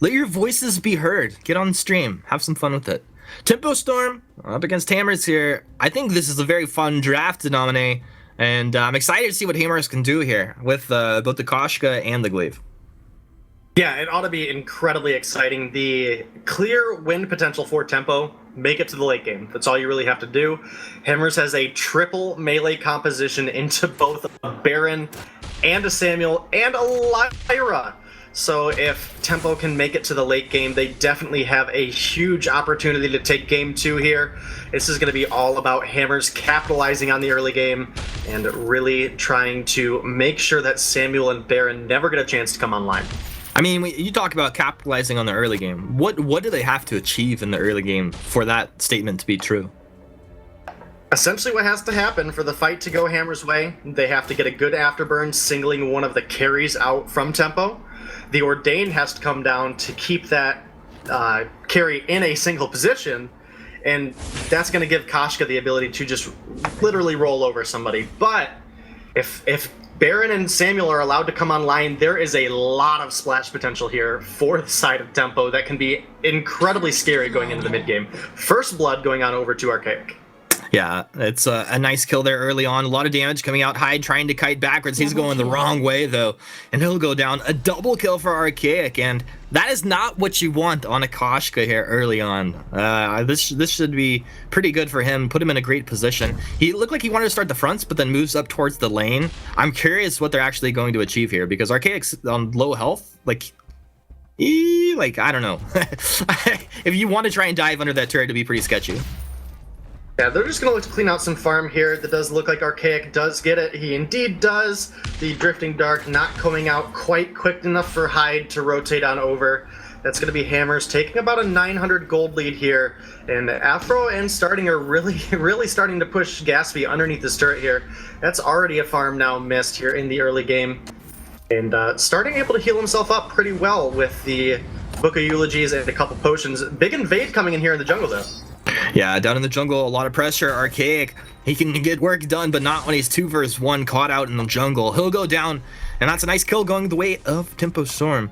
Let your voices be heard. Get on stream. Have some fun with it. Tempo Storm up against Hammers here. I think this is a very fun draft to nominate, and I'm excited to see what Hammers can do here with both the Koshka and the Glaive. Yeah, it ought to be incredibly exciting. The clear win potential for Tempo, make it to the late game. That's all you really have to do. Hammers has a triple melee composition into both a Baron and a Samuel and a Lyra. So if Tempo can make it to the late game, they definitely have a huge opportunity to take game 2 here. This is going to be all about Hammers capitalizing on the early game and really trying to make sure that Samuel and Baron never get a chance to come online. I mean, you talk about capitalizing on the early game. What do they have to achieve in the early game for that statement to be true? Essentially what has to happen for the fight to go Hammers' way, they have to get a good afterburn singling one of the carries out from Tempo. The Ordain has to come down to keep that carry in a single position, and that's going to give Koshka the ability to just literally roll over somebody. But if Baron and Samuel are allowed to come online, there is a lot of splash potential here for the side of Tempo that can be incredibly scary going into the mid-game. First blood going on over to Archaic. Yeah, it's a nice kill there early on. A lot of damage coming out. Hyde trying to kite backwards. He's going the wrong way, though. And he'll go down. A double kill for Archaic. And that is not what you want on a Koshka here early on. This should be pretty good for him. Put him in a great position. He looked like he wanted to start the fronts, but then moves up towards the lane. I'm curious what they're actually going to achieve here, because Archaic's on low health. I don't know. If you want to try and dive under that turret, it'd be pretty sketchy. Yeah, they're just going to look to clean out some farm here. That does look like Archaic does get it. He indeed does. The Drifting Dark not coming out quite quick enough for Hyde to rotate on over. That's going to be Hammers taking about a 900 gold lead here. And Afro and Starting are really starting to push Gatsby underneath this turret here. That's already a farm now missed here in the early game. And Starting able to heal himself up pretty well with the Book of Eulogies and a couple potions. Big invade coming in here in the jungle, though. Yeah, down in the jungle, a lot of pressure. Archaic, he can get work done, but not when he's 2 versus 1 caught out in the jungle. He'll go down, and that's a nice kill going the way of Tempo Storm.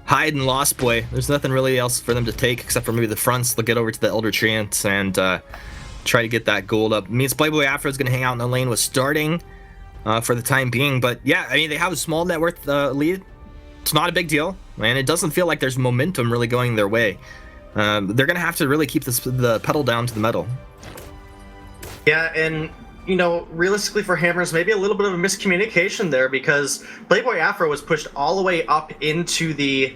Hyde and Lost Boy, there's nothing really else for them to take except for maybe the fronts. They'll get over to the Elder Treant and try to get that gold up. It means Playboy Afro is going to hang out in the lane with Starting for the time being. But yeah, I mean, they have a small net worth lead. It's not a big deal, and it doesn't feel like there's momentum really going their way. They're going to have to really keep the pedal down to the metal. Yeah, and, realistically for Hammers, maybe a little bit of a miscommunication there, because Playboy Afro was pushed all the way up into the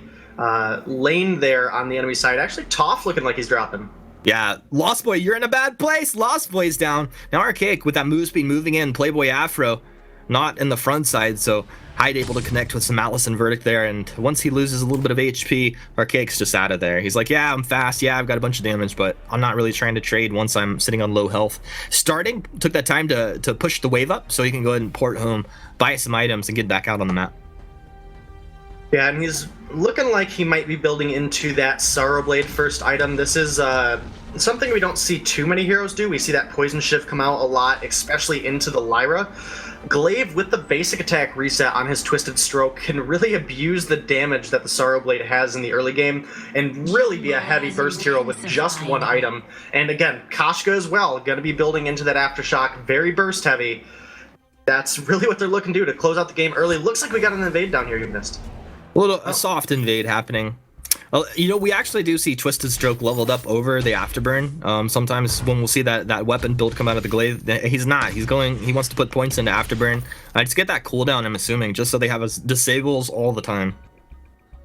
lane there on the enemy side. Actually, Toph looking like he's dropping. Yeah, Lost Boy, you're in a bad place. Lost Boy's down. Now Archaic with that move speed moving in. Playboy Afro not in the front side, so Hyde able to connect with some Atlas and Verdict there, and once he loses a little bit of HP, Archaic's just out of there. He's like, yeah, I'm fast, yeah, I've got a bunch of damage, but I'm not really trying to trade once I'm sitting on low health. Starting took that time to push the wave up so he can go ahead and port home, buy some items, and get back out on the map. Yeah, and he's looking like he might be building into that Sorrow Blade first item. This is something we don't see too many heroes do. We see that Poison Shift come out a lot, especially into the Lyra. Glaive, with the basic attack reset on his Twisted Stroke, can really abuse the damage that the Sorrow Blade has in the early game and really be a heavy burst hero with just one item. And again, Koshka as well, going to be building into that Aftershock, very burst heavy. That's really what they're looking to do to close out the game early. Looks like we got an invade down here you missed. A soft invade happening. Well, you know, we actually do see Twisted Stroke leveled up over the Afterburn. Sometimes when we'll see that weapon build come out of the Glaive, he's not. He wants to put points into Afterburn. Just get that cooldown, I'm assuming, just so they have disables all the time.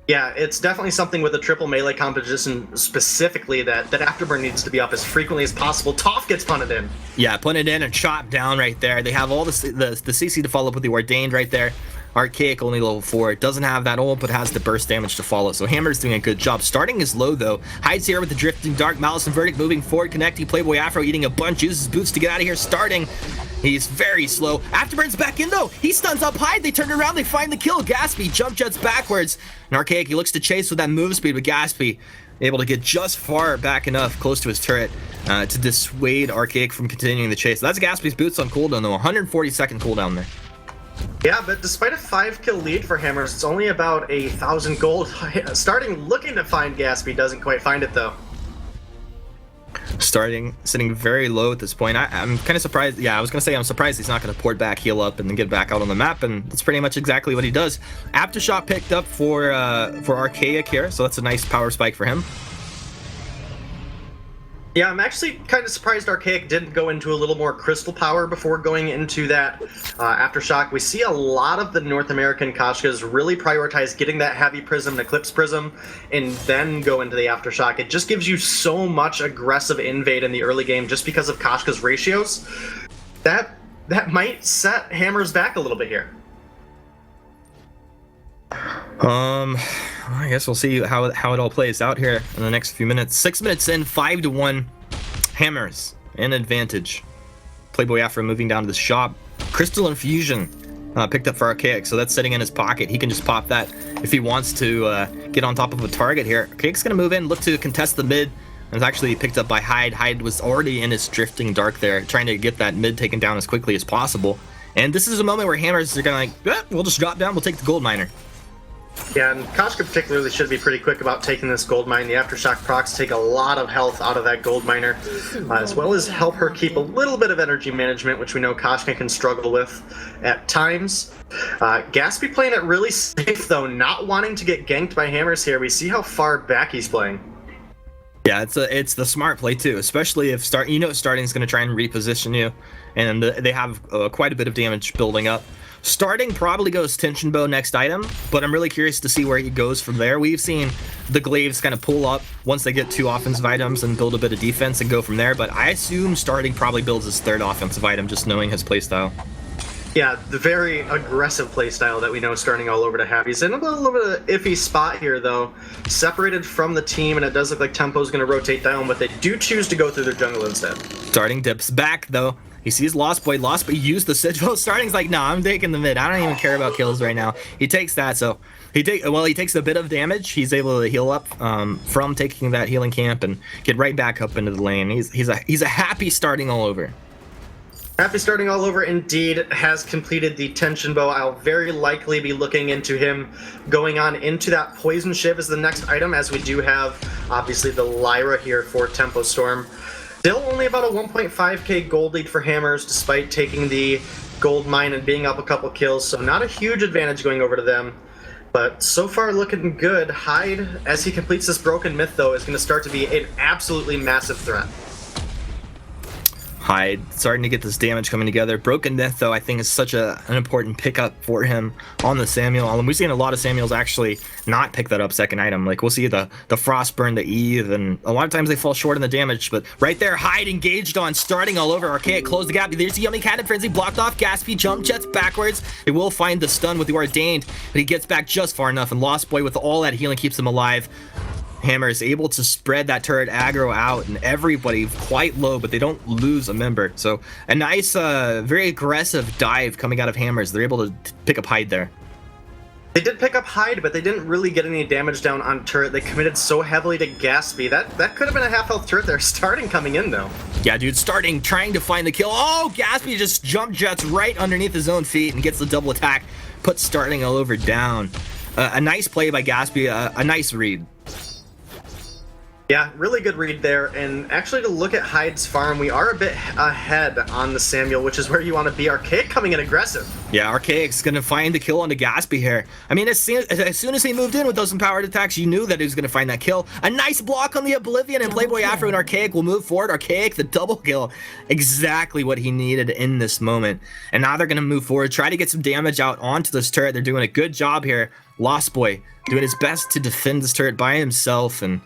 Yeah, it's definitely something with a triple melee composition specifically that Afterburn needs to be up as frequently as possible. Toph gets punted in. Yeah, punted in and chopped down right there. They have all the CC to follow up with the Ordained right there. Archaic only level 4. It doesn't have that ult, but has the burst damage to follow. So Hammer's doing a good job. Starting is low, though. Hides here with the Drifting Dark. Malice and Verdict moving forward. Connecting Playboy Afro eating a bunch. Uses boots to get out of here. Starting. He's very slow. Afterburn's back in, though. He stuns up Hide. They turn around. They find the kill. Gaspy jump jets backwards. And Archaic, he looks to chase with that move speed, but Gaspy able to get just far back enough close to his turret to dissuade Archaic from continuing the chase. That's Gaspy's boots on cooldown, though. 140-second cooldown there. Yeah, but despite a 5-kill lead for Hammers, it's only about 1,000 gold. Starting looking to find Gaspy, doesn't quite find it though. Sitting very low at this point. I'm kind of surprised. Yeah, I was going to say I'm surprised he's not going to port back, heal up, and then get back out on the map, and that's pretty much exactly what he does. Aftershock picked up for Archaic here, so that's a nice power spike for him. Yeah, I'm actually kind of surprised Archaic didn't go into a little more crystal power before going into that Aftershock. We see a lot of the North American Koshkas really prioritize getting that Heavy Prism and Eclipse Prism and then go into the Aftershock. It just gives you so much aggressive invade in the early game just because of Koshka's ratios. That might set Hammers back a little bit here. I guess we'll see how it all plays out here in the next few minutes. 6 minutes in, 5-1. Hammers in advantage. Playboy Afro moving down to the shop. Crystal Infusion picked up for Archaic, so that's sitting in his pocket. He can just pop that if he wants to get on top of a target here. Archaic's gonna move in, look to contest the mid. And it's actually picked up by Hyde. Hyde was already in his Drifting Dark there, trying to get that mid taken down as quickly as possible. And this is a moment where Hammers are gonna we'll just drop down, we'll take the gold miner. Yeah, and Koshka particularly should be pretty quick about taking this gold mine. The Aftershock procs take a lot of health out of that gold miner, as well as help her keep a little bit of energy management, which we know Koshka can struggle with at times. Gaspy playing it really safe, though, not wanting to get ganked by Hammers here. We see how far back he's playing. Yeah, it's the smart play too, especially if starting is going to try and reposition you, and they have quite a bit of damage building up. Starting probably goes Tension Bow next item, but I'm really curious to see where he goes from there. We've seen the Glaives kind of pull up once they get 2 offensive items and build a bit of defense and go from there, but I assume Starting probably builds his 3rd offensive item, just knowing his playstyle. Yeah, the very aggressive playstyle that we know Starting all over to have. He's in a little bit of an iffy spot here, though. Separated from the team, and it does look like Tempo's going to rotate down, but they do choose to go through their jungle instead. Starting dips back, though. He sees Lost Boy. Lost Boy used the Sigil. Starting's like, no, I'm taking the mid. I don't even care about kills right now. He takes that, so he takes a bit of damage. He's able to heal up from taking that healing camp and get right back up into the lane. He's a happy Starting all over. Happy Starting all over indeed, has completed the Tension Bow. I'll very likely be looking into him going on into that Poison Shiv as the next item, as we do have obviously the Lyra here for Tempo Storm. Still only about a 1.5k gold lead for Hammers, despite taking the gold mine and being up a couple kills, so not a huge advantage going over to them. But so far looking good. Hyde, as he completes this Broken Myth, though, is going to start to be an absolutely massive threat. Hyde starting to get this damage coming together. Broken Myth, though, I think is such an important pickup for him on the Samuel. And we've seen a lot of Samuels actually not pick that up second item. Like, we'll see the Frostburn, the Eve, and a lot of times they fall short in the damage. But right there, Hyde engaged on Starting all over. Archaic closed the gap. There's the Yummy Cannon Frenzy blocked off. Gaspy jump jets backwards. They will find the stun with the Ordained, but he gets back just far enough. And Lost Boy with all that healing keeps him alive. Hammer is able to spread that turret aggro out, and everybody quite low, but they don't lose a member. So a nice, very aggressive dive coming out of Hammers. They're able to pick up Hyde there. They did pick up Hyde, but they didn't really get any damage down on turret. They committed so heavily to Gatsby. That could have been a half-health turret there. Starting coming in, though. Yeah, dude, starting, trying to find the kill. Oh, Gatsby just jump jets right underneath his own feet and gets the double attack. Puts starting all over down. A nice play by Gatsby, a nice read. Yeah, really good read there. And actually, to look at Hyde's farm, we are a bit ahead on the Samuel, which is where you want to be. Archaic coming in aggressive. Yeah, Archaic's going to find the kill on the Gatsby here. I mean, as soon as he moved in with those empowered attacks, you knew that he was going to find that kill. A nice block on the Oblivion, and Playboy Afro and Archaic will move forward. Archaic, the double kill. Exactly what he needed in this moment. And now they're going to move forward, try to get some damage out onto this turret. They're doing a good job here. Lost Boy doing his best to defend this turret by himself, and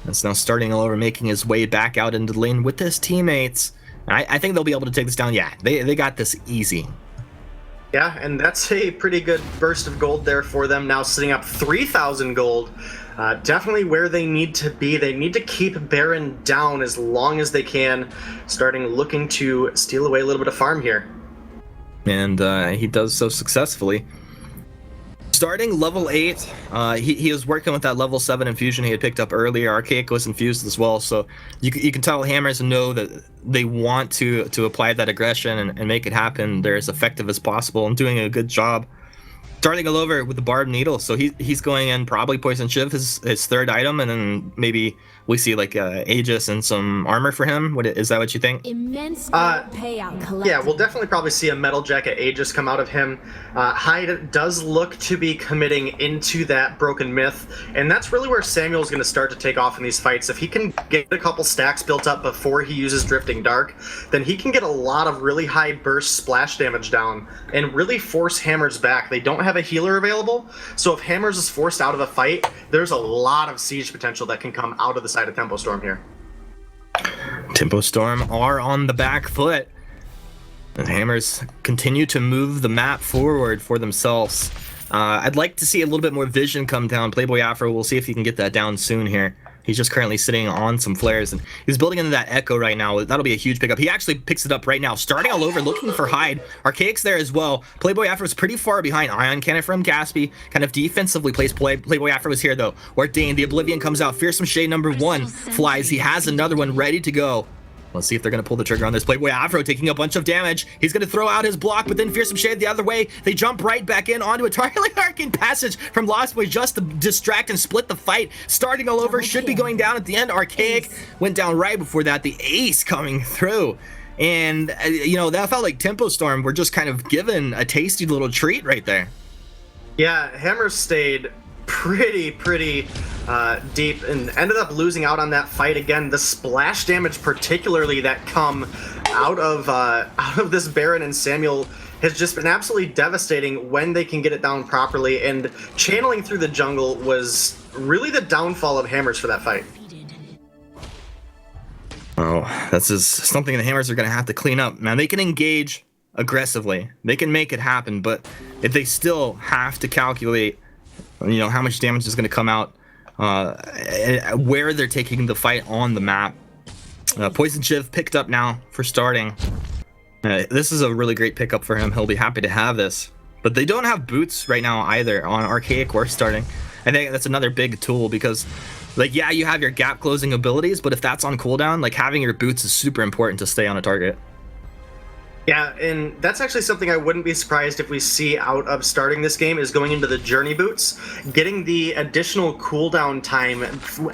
that's now starting all over, making his way back out into the lane with his teammates. I think they'll be able to take this down. Yeah, they got this easy. Yeah, and that's a pretty good burst of gold there for them, now sitting up 3,000 gold. Definitely where they need to be. They need to keep Baron down as long as they can, starting looking to steal away a little bit of farm here. And he does so successfully. Starting level 8, he was working with that level 7 infusion he had picked up earlier. Archaic was infused as well, so you can tell Hammers know that they want to apply that aggression and make it happen. They're as effective as possible and doing a good job. Starting all over with the Barb Needle, so he's going in probably Poison Shiv, his third item, and then maybe we see like Aegis and some armor for him. Is that what you think? Immense payout collected. Yeah, we'll definitely probably see a Metal Jacket Aegis come out of him. Hyde does look to be committing into that Broken Myth, and that's really where Samuel's going to start to take off in these fights. If he can get a couple stacks built up before he uses Drifting Dark, then he can get a lot of really high burst splash damage down and really force Hammers back. They don't have a healer available, so if Hammers is forced out of a fight, there's a lot of siege potential that can come out of the side of Tempo Storm here. Tempo Storm are on the back foot. And Hammers continue to move the map forward for themselves. I'd like to see a little bit more vision come down. Playboy Afro, we'll see if he can get that down soon here. He's just currently sitting on some flares, and he's building into that Echo right now. That'll be a huge pickup. He actually picks it up right now, starting all over, looking for Hyde. Archaic's there as well. Playboy Afro is pretty far behind. Ion Cannon from Gatsby kind of defensively plays Playboy Afro is here, though. Ordained, the Oblivion comes out. Fearsome Shade number 1 flies. He has another one ready to go. Let's see if they're going to pull the trigger on this. Playboy Afro taking a bunch of damage. He's going to throw out his block, but then Fearsome Shade the other way. They jump right back in onto a Twilight Arcane Passage from Lost Boy just to distract and split the fight. Starting all over, should be going down at the end. Archaic went down right before that. The ace coming through. And, that felt like Tempo Storm were just kind of given a tasty little treat right there. Yeah, Hammers stayed pretty deep and ended up losing out on that fight again. The splash damage particularly that come out of this Baron and Samuel has just been absolutely devastating when they can get it down properly, and channeling through the jungle was really the downfall of Hammers for that fight. Oh, this is something the Hammers are going to have to clean up. Now, they can engage aggressively. They can make it happen, but if they still have to calculate how much damage is going to come out, where they're taking the fight on the map. Poison Shiv picked up now for starting. This is a really great pickup for him. He'll be happy to have this. But they don't have boots right now either on Archaic or starting. I think that's another big tool because, you have your gap closing abilities, but if that's on cooldown, having your boots is super important to stay on a target. Yeah, and that's actually something I wouldn't be surprised if we see out of starting this game is going into the Journey Boots. Getting the additional cooldown time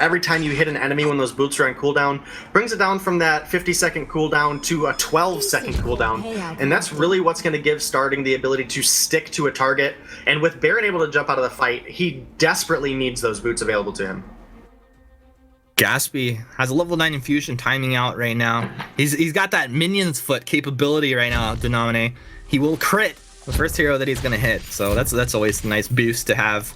every time you hit an enemy when those boots are on cooldown brings it down from that 50-second cooldown to a 12-second cooldown. And that's really what's going to give starting the ability to stick to a target. And with Baron able to jump out of the fight, he desperately needs those boots available to him. Gatsby has a level 9 infusion timing out right now. He's got that minion's foot capability right now, Denominate. He will crit the first hero that he's gonna hit, so that's always a nice boost to have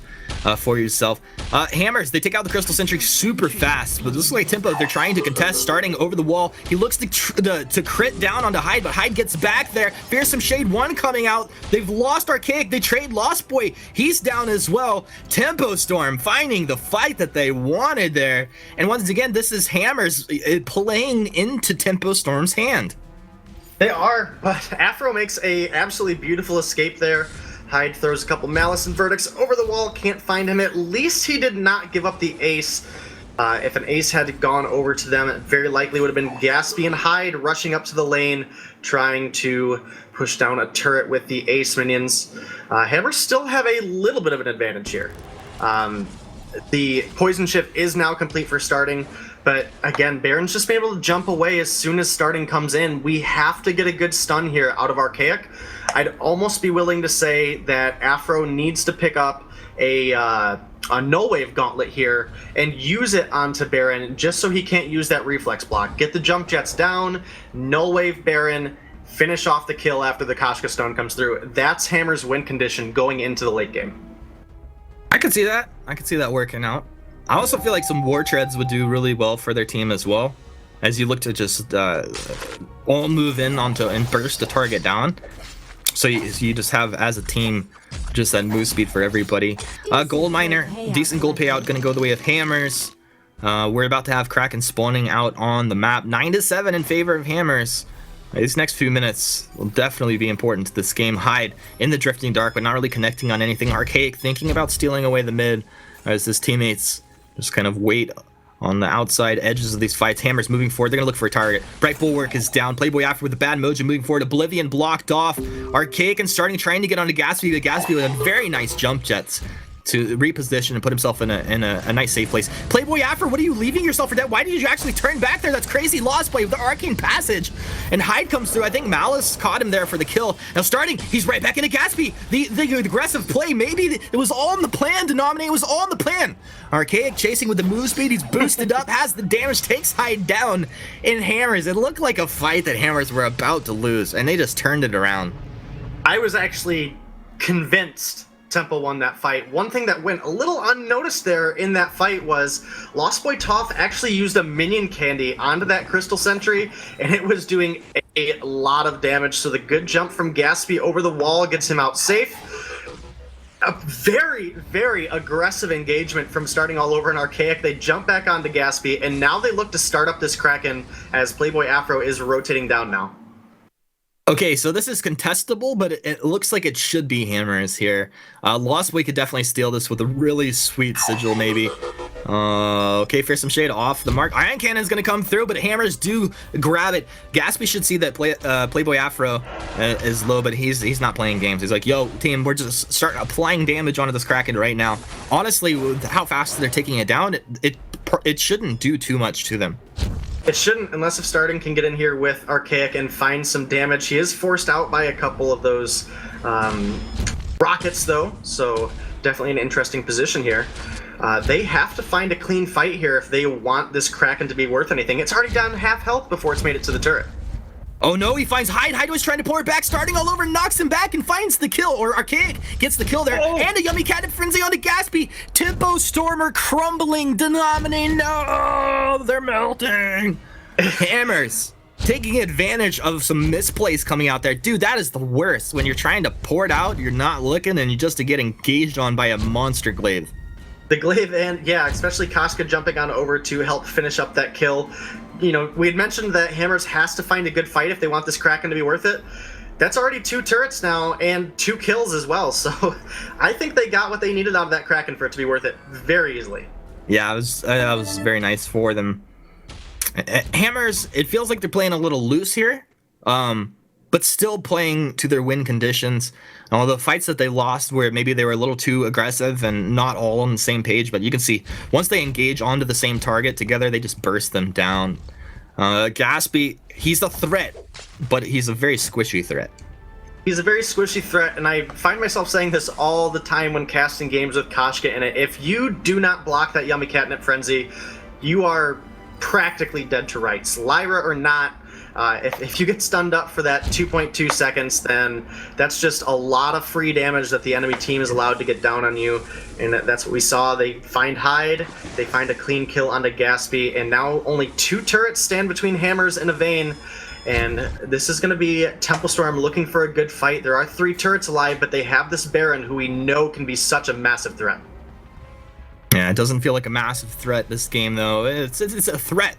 for yourself. Hammers, they take out the Crystal Sentry super fast, but this is like Tempo, they're trying to contest, starting over the wall. He looks to crit down onto Hyde, but Hyde gets back there. Fearsome Shade 1 coming out. They've lost Archaic. They trade Lost Boy. He's down as well. Tempo Storm finding the fight that they wanted there. And once again, this is Hammers playing into Tempo Storm's hand. They are, but Afro makes a absolutely beautiful escape there. Hyde throws a couple Malice and Verdicts over the wall, can't find him. At least he did not give up the ace. If an ace had gone over to them, it very likely would have been Gaspy and Hyde rushing up to the lane, trying to push down a turret with the ace minions. Hammers still have a little bit of an advantage here. The poison shift is now complete for starting, but again, Baron's just been able to jump away as soon as starting comes in. We have to get a good stun here out of Archaic. I'd almost be willing to say that Afro needs to pick up a null wave gauntlet here and use it onto Baron just so he can't use that reflex block. Get the jump jets down, null wave Baron, finish off the kill after the Kashka Stone comes through. That's Hammer's win condition going into the late game. I could see that. I could see that working out. I also feel like some War Treads would do really well for their team as well, as you look to just all move in onto and burst the target down. So you just have, as a team, just that move speed for everybody. Gold Miner, decent gold payout, gonna go the way of Hammers. We're about to have Kraken spawning out on the map. 9-7 in favor of Hammers. These next few minutes will definitely be important to this game. Hyde in the Drifting Dark, but not really connecting on anything. Archaic thinking about stealing away the mid as his teammates just kind of wait on the outside edges of these fights. Hammers moving forward. They're going to look for a target. Bright Bulwark is down. Playboy After with a bad mojo moving forward. Oblivion blocked off. Archaic and starting trying to get onto Gatsby, but Gatsby with a very nice jump jets to reposition and put himself in a nice safe place. Playboy Afro, what are you leaving yourself for dead? Why did you actually turn back there? That's crazy lost play with the Arcane Passage. And Hyde comes through. I think Malice caught him there for the kill. Now starting, he's right back into Gatsby. The aggressive play, maybe it was all in the plan, Denominate. It was all in the plan. Archaic chasing with the move speed. He's boosted up, has the damage, takes Hyde down in Hammers. It looked like a fight that Hammers were about to lose, and they just turned it around. I was actually convinced Tempo won that fight. One thing that went a little unnoticed there in that fight was Lost Boy Toph actually used a minion candy onto that Crystal Sentry, and it was doing a lot of damage. So the good jump from Gaspy over the wall gets him out safe. A very, very aggressive engagement from starting all over in Archaic. They jump back onto Gaspy, and now they look to start up this Kraken as Playboy Afro is rotating down now. Okay, so this is contestable, but it looks like it should be Hammers here. Lost Boy could definitely steal this with a really sweet sigil, maybe. Okay, Fearsome Shade off the mark. Iron Cannon's gonna come through, but Hammers do grab it. Gatsby should see that Playboy Afro is low, but he's not playing games. He's like, yo, team, we're just starting applying damage onto this Kraken right now. Honestly, with how fast they're taking it down, it shouldn't do too much to them. It shouldn't, unless if Starting can get in here with Archaic and find some damage. He is forced out by a couple of those rockets, though, so definitely an interesting position here. They have to find a clean fight here if they want this Kraken to be worth anything. It's already down half health before it's made it to the turret. Oh no, he finds Hyde. Hyde was trying to pour it back, starting all over, knocks him back and finds the kill, or Archaic gets the kill there. Oh. And a Yummy Catnip Frenzy onto Gaspy. Tempo Stormer crumbling, Denominate, no, they're melting. Hammers taking advantage of some misplays coming out there. Dude, that is the worst. When you're trying to pour it out, you're not looking, and you just to get engaged on by a monster glaive. The glaive, and yeah, especially Kashka jumping on over to help finish up that kill. You know, we had mentioned that Hammers has to find a good fight if they want this Kraken to be worth it. That's already 2 turrets now and 2 kills as well, so I think they got what they needed out of that Kraken for it to be worth it very easily. Yeah, that was very nice for them. Hammers, it feels like they're playing a little loose here, but still playing to their win conditions. Although fights that they lost where maybe they were a little too aggressive and not all on the same page, but you can see once they engage onto the same target together, they just burst them down. Gaspy, he's a threat, but he's a very squishy threat. He's a very squishy threat, and I find myself saying this all the time when casting games with Kashka in it. If you do not block that Yummy Catnip Frenzy, you are practically dead to rights. Lyra or not, if you get stunned up for that 2.2 seconds, then that's just a lot of free damage that the enemy team is allowed to get down on you, and that's what we saw. They find Hyde, they find a clean kill onto Gaspy, and now only 2 turrets stand between Hammers and a Vayne, and this is going to be Temple Storm looking for a good fight. There are 3 turrets alive, but they have this Baron who we know can be such a massive threat. Yeah, it doesn't feel like a massive threat this game, though. It's a threat.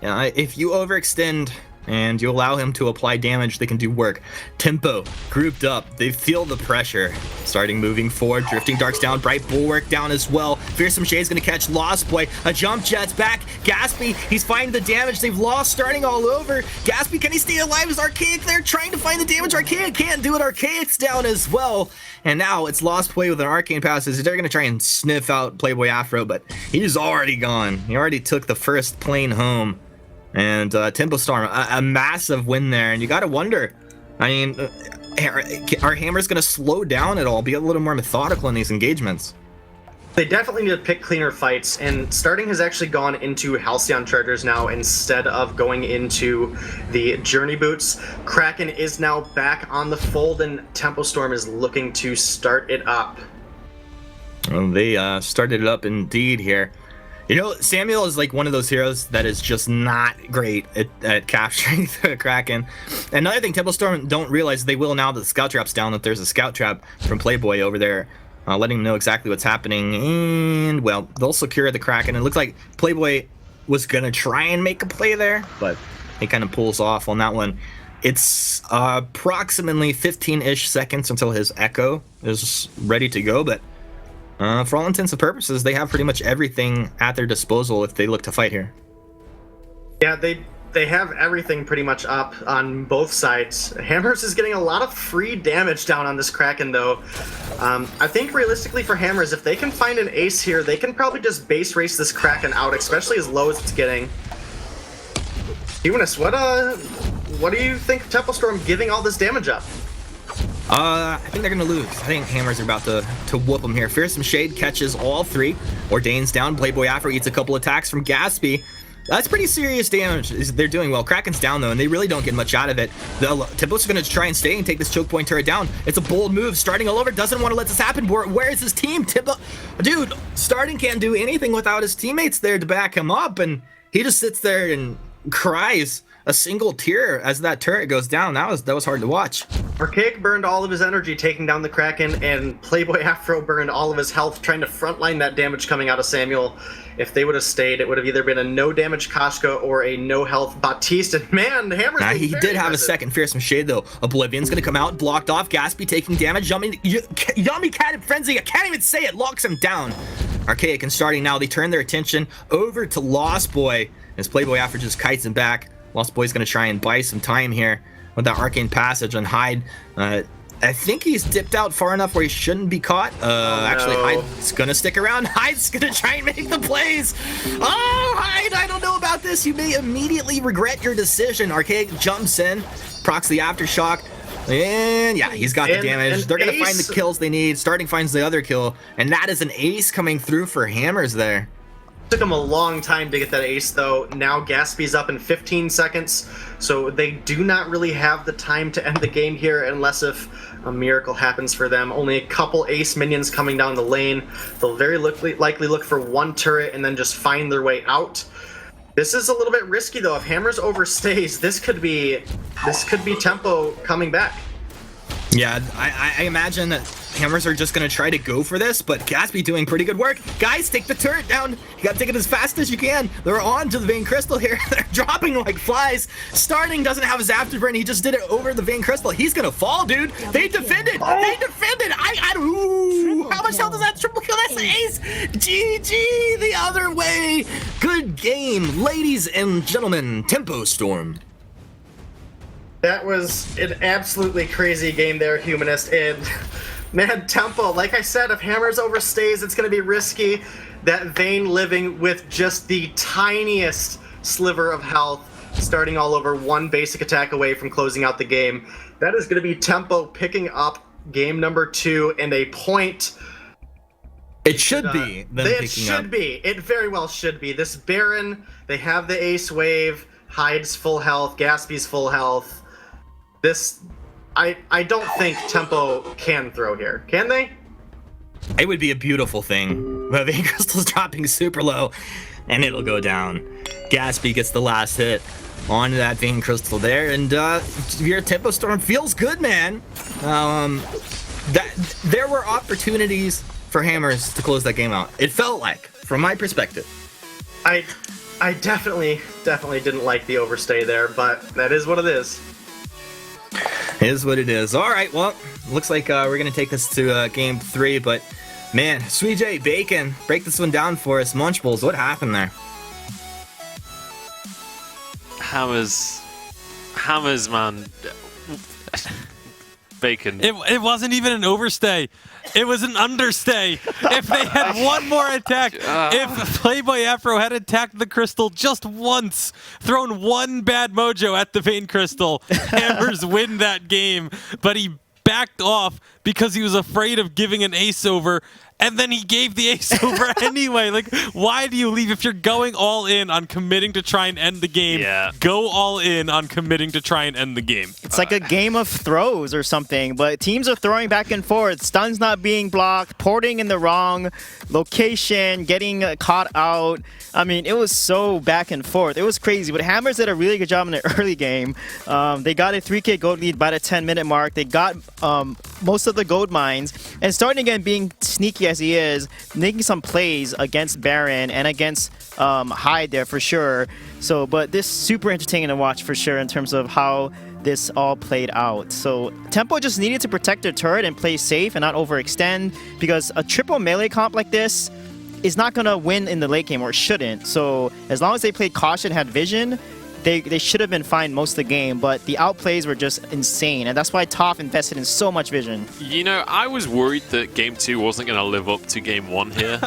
If you overextend and you allow him to apply damage, they can do work. Tempo, grouped up, they feel the pressure. Starting moving forward, drifting darks down, bright bulwark down as well. Fearsome Shade's gonna catch Lost Boy, a jump jet's back. Gaspy, he's finding the damage they've lost, starting all over. Gaspy, can he stay alive? Is Archaic there trying to find the damage? Archaic can't do it, Archaic's down as well. And now it's Lost Boy with an arcane passes. They're gonna try and sniff out Playboy Afro, but he's already gone. He already took the first plane home. And Tempo Storm, a massive win there, and you gotta wonder, I mean, are Hammers gonna slow down at all, be a little more methodical in these engagements? They definitely need to pick cleaner fights, and Starting has actually gone into Halcyon Chargers now instead of going into the Journey Boots. Kraken is now back on the fold, and Tempo Storm is looking to start it up. Well, they started it up indeed here. You know, Samuel is like one of those heroes that is just not great at capturing the Kraken. Another thing Tempo Storm don't realize, they will now that the scout trap's down, that there's a scout trap from Playboy over there, letting them know exactly what's happening. And, well, they'll secure the Kraken. It looks like Playboy was going to try and make a play there, but he kind of pulls off on that one. It's approximately 15-ish seconds until his Echo is ready to go, but for all intents and purposes, they have pretty much everything at their disposal if they look to fight here. Yeah, they have everything pretty much up on both sides. Hammers is getting a lot of free damage down on this Kraken, though. I think realistically for Hammers, if they can find an ace here, they can probably just base race this Kraken out, especially as low as it's getting. Humanist, what do you think of Tempo Storm giving all this damage up? I think they're gonna lose. I think Hammers are about to whoop them here. Fearsome Shade catches all three. Ordain's down. Playboy Afro eats a couple attacks from Gaspy. That's pretty serious damage. They're doing well. Kraken's down though, and they really don't get much out of it. Tempo's gonna try and stay and take this choke point turret down. It's a bold move. Starting all over, doesn't want to let this happen. Where is his team? Tempo, dude, Starting can't do anything without his teammates there to back him up, and he just sits there and cries a single tear as that turret goes down. That was hard to watch. Archaic burned all of his energy taking down the Kraken, and Playboy Afro burned all of his health trying to frontline that damage coming out of Samuel. If they would have stayed, it would have either been a no damage Koshka or a no health Baptiste. And man, Hammers. He did have a second Fearsome Shade though. Oblivion's gonna come out, blocked off. Gaspy taking damage. Yummy Cat Frenzy. I can't even say it. Locks him down. Archaic and Starting now. They turn their attention over to Lost Boy as Playboy Afro just kites him back. Lost Boy's gonna try and buy some time here with that arcane passage on Hyde. I think he's dipped out far enough where he shouldn't be caught. Actually, Hyde's gonna stick around. Hyde's gonna try and make the plays. Oh, Hyde, I don't know about this. You may immediately regret your decision. Archaic jumps in, procs the aftershock, and yeah, he's got the damage. They're gonna find the kills they need. Starting finds the other kill, and that is an ace coming through for Hammers there. Took him a long time to get that ace, though. Now Gaspy's up in 15 seconds, so they do not really have the time to end the game here unless if a miracle happens for them. Only a couple ace minions coming down the lane. They'll very likely look for one turret and then just find their way out. This is a little bit risky, though. If Hammers overstays, this could be Tempo coming back. Yeah, I imagine that Hammers are just going to try to go for this, but Gaspy doing pretty good work. Guys, take the turret down. You got to take it as fast as you can. They're on to the Vein Crystal here. They're dropping like flies. Starting doesn't have his afterburn. He just did it over the Vein Crystal. He's going to fall, dude. They defended. They defended. Ooh, how much health is that? Triple kill. That's the ace. GG the other way. Good game, ladies and gentlemen. Tempo Storm. That was an absolutely crazy game there, Humanist. And man, Tempo, like I said, if Hammers overstays, it's going to be risky. That Vayne living with just the tiniest sliver of health, starting all over, one basic attack away from closing out the game. That is going to be Tempo picking up game number 2 and a point. It should be them it picking should up. be. It very well should be. This Baron, they have the ace wave, Hyde's full health, Gaspy's full health. This, I don't think Tempo can throw here. Can they? It would be a beautiful thing. The Vein Crystal's dropping super low, and it'll go down. Gaspy gets the last hit onto that Vein Crystal there, and your Tempo Storm feels good, man. There were opportunities for Hammers to close that game out. It felt like, from my perspective. I definitely didn't like the overstay there, but that is what it is. It is what it is. All right, well, looks like we're going to take this to game 3, but man, Sweet J, Bacon, break this one down for us. Munchables, what happened there? Hammers, man. Bacon. It wasn't even an overstay. It was an understay. If they had one more attack, if Playboy Afro had attacked the crystal just once, thrown one bad mojo at the Vein Crystal, Hammers win that game. But he backed off because he was afraid of giving an ace over, and then he gave the ace over anyway. Like, why do you leave? If you're going all in on committing to try and end the game, go all in on committing to try and end the game. It's like a game of throws or something, but teams are throwing back and forth. Stuns not being blocked, porting in the wrong location, getting caught out. I mean, it was so back and forth. It was crazy, but Hammers did a really good job in the early game. They got a 3K gold lead by the 10-minute mark. They got most of the gold mines, and starting again being sneaky as he is, making some plays against Baron and against Hyde there for sure. So, but this super entertaining to watch for sure in terms of how this all played out. So Tempo just needed to protect their turret and play safe and not overextend, because a triple melee comp like this is not going to win in the late game, or shouldn't. So as long as they played caution, had vision, they should have been fine most of the game, but the outplays were just insane, and that's why Toph invested in so much vision. You know, I was worried that Game 2 wasn't going to live up to Game 1 here.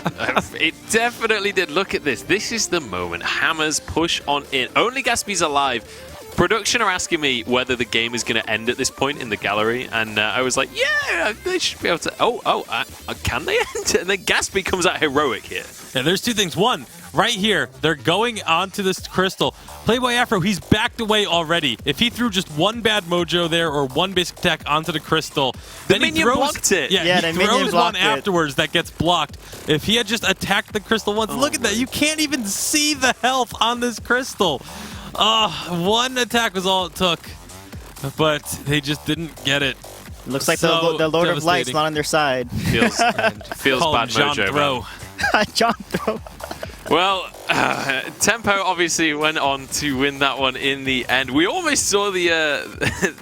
It definitely did. Look at this. This is the moment. Hammers push on in. Only Gatsby's alive. Production are asking me whether the game is going to end at this point in the gallery, and I was like, yeah, they should be able to. Can they end? And then Gatsby comes out heroic here. Yeah, there's two things. One, right here, they're going onto this crystal. Playboy Afro, he's backed away already. If he threw just one bad mojo there or one basic attack onto the crystal, then he minion throws, blocked it. Yeah, the he minion throws blocked one it. afterwards that gets blocked. If he had just attacked the crystal once, look at that. You can't even see the health on this crystal. One attack was all it took, but they just didn't get it. Looks like So the Lord of Light's devastating. not on their side. Feels Call him bad John mojo, Throw. man. John Throw. Well, Tempo obviously went on to win that one in the end. We almost saw the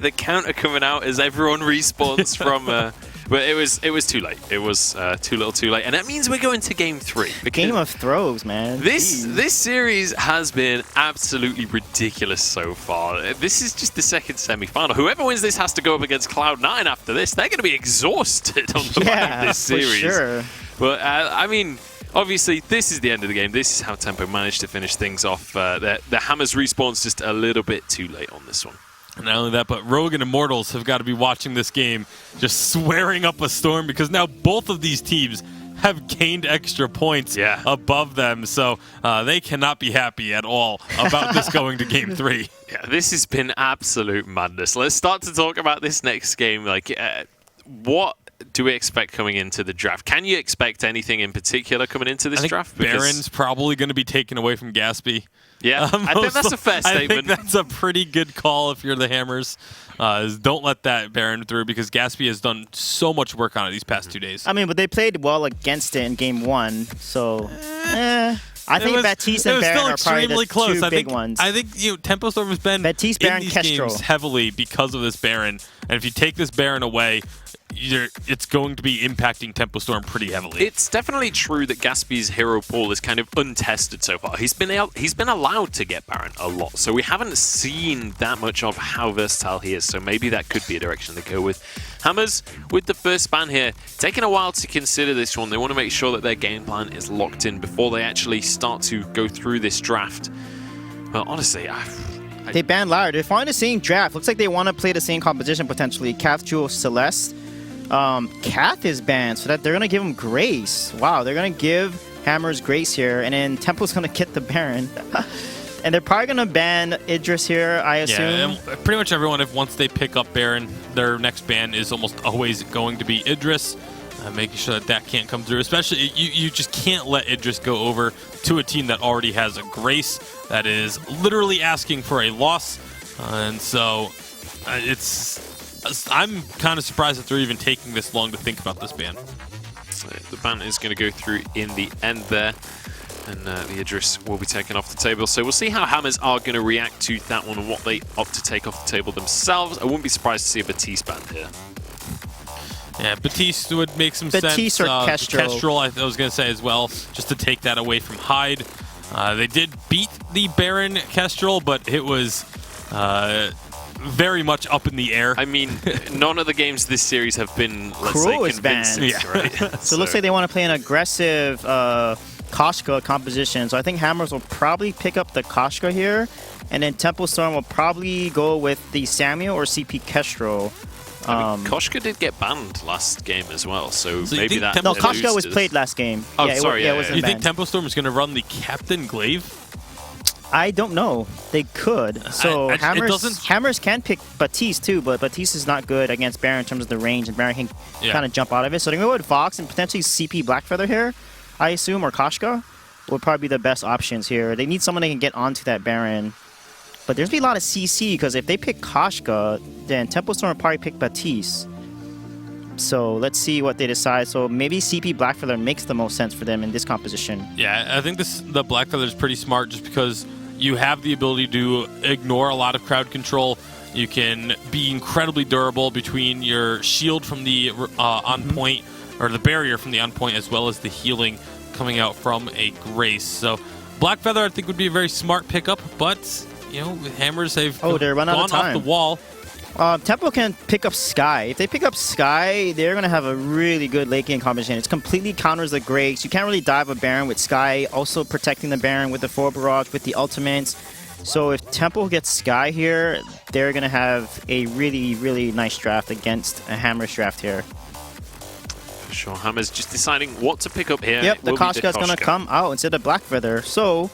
the counter coming out as everyone respawns from... but it was too late. It was too little too late. And that means we're going to Game 3. Game of throws, man. This series has been absolutely ridiculous so far. This is just the second semi-final. Whoever wins this has to go up against Cloud9 after this. They're going to be exhausted on the back of this series. For sure. But, I mean... Obviously, this is the end of the game. This is how Tempo managed to finish things off. The Hammers respawn's just a little bit too late on this one. And not only that, but Rogue and Immortals have got to be watching this game, just swearing up a storm, because now both of these teams have gained extra points above them. So they cannot be happy at all about this going to Game 3. Yeah, this has been absolute madness. Let's start to talk about this next game. Like, what do we expect coming into the draft? Can you expect anything in particular coming into this draft? Baron's probably going to be taken away from Gatsby. Yeah, I think that's a fair statement. I think that's a pretty good call if you're the Hammers. Don't let that Baron through, because Gatsby has done so much work on it these past 2 days. I mean, but they played well against it in Game 1, so... I think Baptiste and Baron are probably the close. two big ones. I think Tempo Storm has been Baptiste, in Baron, these Kestrel. games heavily because of this Baron. And if you take this Baron away, it's going to be impacting Tempo Storm pretty heavily. It's definitely true that Gatsby's hero pool is kind of untested so far. He's been allowed to get Baron a lot, so we haven't seen that much of how versatile he is. So maybe that could be a direction to go with. Hammers with the first ban here, taking a while to consider this one. They want to make sure that their game plan is locked in before they actually start to go through this draft. Well, honestly, they banned Lyra. They're following the same draft. Looks like they want to play the same composition potentially. Cath, Jewel, Celeste. Cath is banned, so that they're going to give him Grace. Wow, they're going to give Hammers Grace here, and then Tempo's going to get the Baron. And they're probably going to ban Idris here, I assume. Yeah, and pretty much everyone, if once they pick up Baron, their next ban is almost always going to be Idris. Making sure that can't come through. Especially, you just can't let Idris go over to a team that already has a Grace that is literally asking for a loss. And so, I'm kind of surprised that they're even taking this long to think about this ban. The ban is going to go through in the end there. And the Idris will be taken off the table. So we'll see how Hammers are going to react to that one and what they opt to take off the table themselves. I wouldn't be surprised to see a Batiste banned here. Yeah, Batiste would make some Batiste sense. or Kestrel. Kestrel, I was going to say as well, just to take that away from Hyde. They did beat the Baron Kestrel, but it was very much up in the air. I mean, none of the games this series have been, let's Cruel say, is banned. convincing, right? So it looks like they want to play an aggressive Koshka composition. So I think Hammers will probably pick up the Koshka here, and then Temple Storm will probably go with the Samuel or CP Kestrel. I mean, Koshka did get banned last game as well, so So you maybe think that. Temple- No, Koshka was boosters- played last game. Oh, yeah, sorry, it yeah, wasn't You think banned. Temple Storm is going to run the Captain Glaive? I don't know. They could. So it doesn't- Hammers can pick Batiste too, but Batiste is not good against Baron in terms of the range, and Baron can Yeah. kind of jump out of it. So they're going to go with Vox and potentially CP Blackfeather here, I assume, or Koshka would probably be the best options here. They need someone that can get onto that Baron. But there's going to be a lot of CC, because if they pick Koshka, then Temple Storm will probably pick Batiste. So let's see what they decide. So maybe CP Blackfeather makes the most sense for them in this composition. Yeah, I think the Blackfeather is pretty smart just because you have the ability to ignore a lot of crowd control. You can be incredibly durable between your shield from the on point, or the barrier from the on point, as well as the healing coming out from a Grace. So Blackfeather, I think, would be a very smart pickup, but you know, with Hammers, they've they're running out of gone off time. the wall. Tempo can pick up Sky. If they pick up Sky, they're going to have a really good late game combination. It's completely counters the Grace. You can't really dive a Baron with Sky, also protecting the Baron with the 4 Barrage, with the ultimates. So if Temple gets Sky here, they're going to have a really, really nice draft against a Hammers draft here. For sure, Hammers just deciding what to pick up here. Yep, It the will be Koshka is going to come out instead of Blackfeather. So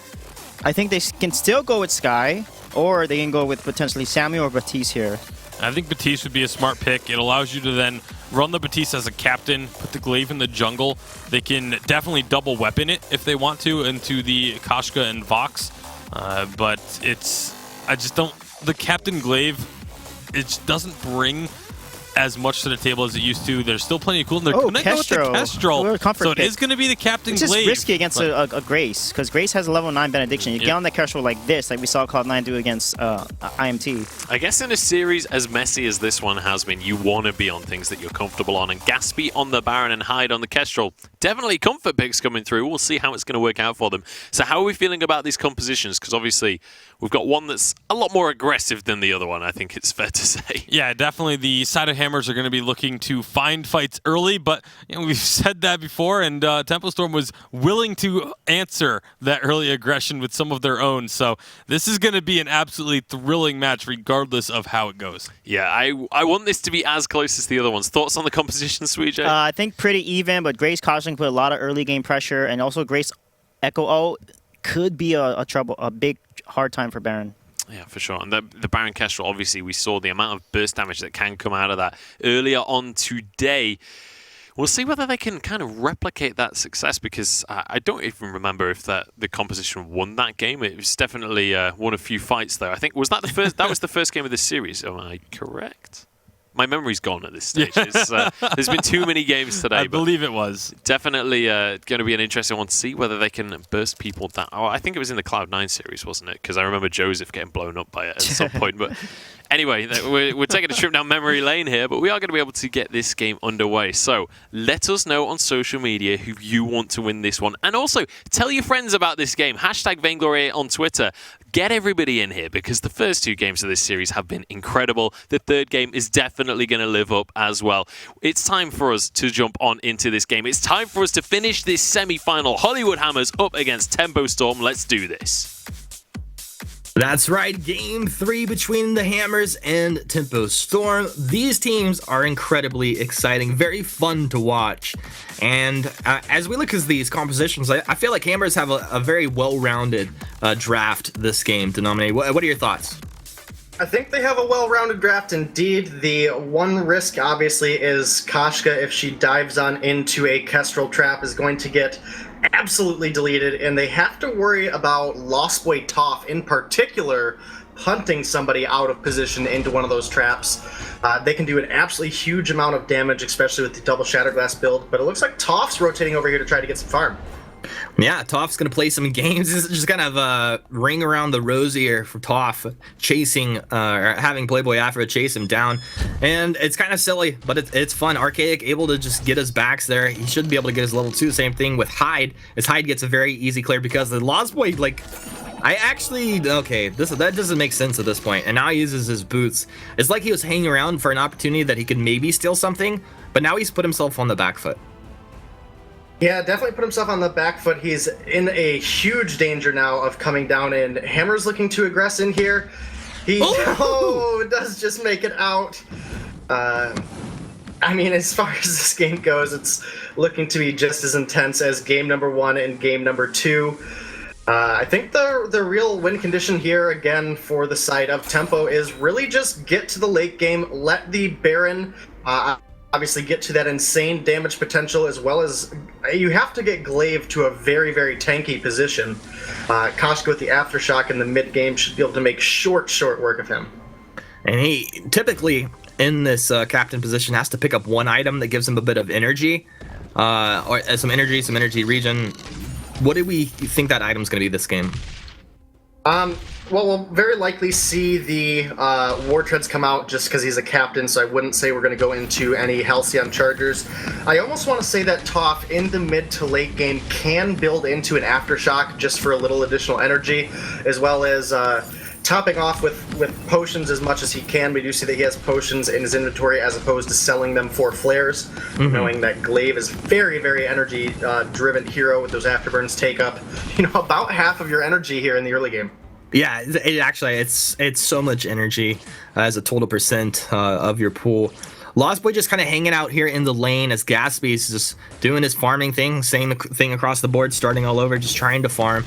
I think they can still go with Sky, or they can go with potentially Samuel or Batiste here. I think Batiste would be a smart pick. It allows you to then run the Batiste as a captain, put the Glaive in the jungle. They can definitely double weapon it if they want to into the Koshka and Vox. But I just don't, the Captain Glaive, it just doesn't bring as much to the table as it used to. There's still plenty of cool. They're going to go with the Kestrel. Kestrel. So it is going to be the Captain It's just Glaive. risky against a Grace, because Grace has a level 9 Benediction. You get on that Kestrel like this, like we saw Cloud9 do against IMT. I guess in a series as messy as this one has been, you want to be on things that you're comfortable on. And Gaspy on the Baron and Hyde on the Kestrel. Definitely comfort picks coming through. We'll see how it's going to work out for them. So how are we feeling about these compositions? Because obviously we've got one that's a lot more aggressive than the other one, I think it's fair to say. Yeah, definitely. The side of Hammers are going to be looking to find fights early, but you know, we've said that before, and Temple Storm was willing to answer that early aggression with some of their own. So this is going to be an absolutely thrilling match, regardless of how it goes. Yeah, I want this to be as close as the other ones. Thoughts on the composition, Sweet J? I think pretty even, but Grace Caution put a lot of early game pressure, and also Grace Echo O could be a big hard time for Baron. Yeah, for sure. And the Baron Kestrel, obviously, we saw the amount of burst damage that can come out of that earlier on today. We'll see whether they can kind of replicate that success, because I don't even remember if the composition won that game. It was definitely won a few fights, though. I think, was that the first? That was the first game of this series. Am I correct? My memory's gone at this stage. There's been too many games today. I believe it was. Definitely going to be an interesting one to see whether they can burst people down. Oh, I think it was in the Cloud9 series, wasn't it? Because I remember Joseph getting blown up by it at some point. But anyway, we're taking a trip down memory lane here, but we are going to be able to get this game underway. So let us know on social media who you want to win this one. And also, tell your friends about this game. Hashtag Vainglory8 on Twitter. Get everybody in here, because the first 2 games of this series have been incredible. The third game is definitely going to live up as well. It's time for us to jump on into this game. It's time for us to finish this semi-final. Hollywood Hammers up against Tempo Storm. Let's do this. That's right, Game 3 between the Hammers and Tempo Storm. These teams are incredibly exciting, very fun to watch. And as we look at these compositions, I feel like Hammers have a very well-rounded draft this game, Denominate. What are your thoughts? I think they have a well-rounded draft indeed. The one risk, obviously, is Koshka, if she dives on into a Kestrel trap, is going to get absolutely deleted, and they have to worry about Lost Boy Toph in particular hunting somebody out of position into one of those traps. They can do an absolutely huge amount of damage, especially with the double Shatterglass build, but it looks like Toph's rotating over here to try to get some farm. Yeah, Toph's gonna play some games. This is just kind of a ring around the rosy here for Toph, chasing or having Playboy Afro chase him down, and it's kind of silly, but it's fun. Archaic able to just get his backs there. He should be able to get his level 2. Same thing with Hyde, as Hyde gets a very easy clear because the Lost Boy, like, I actually, okay, that doesn't make sense at this point, and now he uses his boots. It's like he was hanging around for an opportunity that he could maybe steal something, but now he's put himself on the back foot. Yeah, definitely put himself on the back foot. He's in a huge danger now of coming down in. Hammer's looking to aggress in here. He does just make it out. I mean, as far as this game goes, it's looking to be just as intense as game number 1 and game number 2. I think the real win condition here, again, for the side of Tempo is really just get to the late game, let the Baron obviously get to that insane damage potential, as well as you have to get Glaive to a very, very tanky position. Koshka with the Aftershock in the mid game should be able to make short work of him. And he typically, in this captain position, has to pick up one item that gives him a bit of energy, or some energy regen. What do we think that item's going to be this game? Well, we'll very likely see the War Treads come out just because he's a captain, so I wouldn't say we're going to go into any Halcyon Chargers. I almost want to say that Toph in the mid to late game can build into an Aftershock just for a little additional energy, as well as topping off with potions as much as he can. We do see that he has potions in his inventory as opposed to selling them for flares, knowing that Glaive is very, very energy driven hero with those afterburns take up, about half of your energy here in the early game. Yeah, it's so much energy as a total percent of your pool. Lost Boy just kind of hanging out here in the lane as Gatsby's just doing his farming thing, same thing across the board, starting all over, just trying to farm.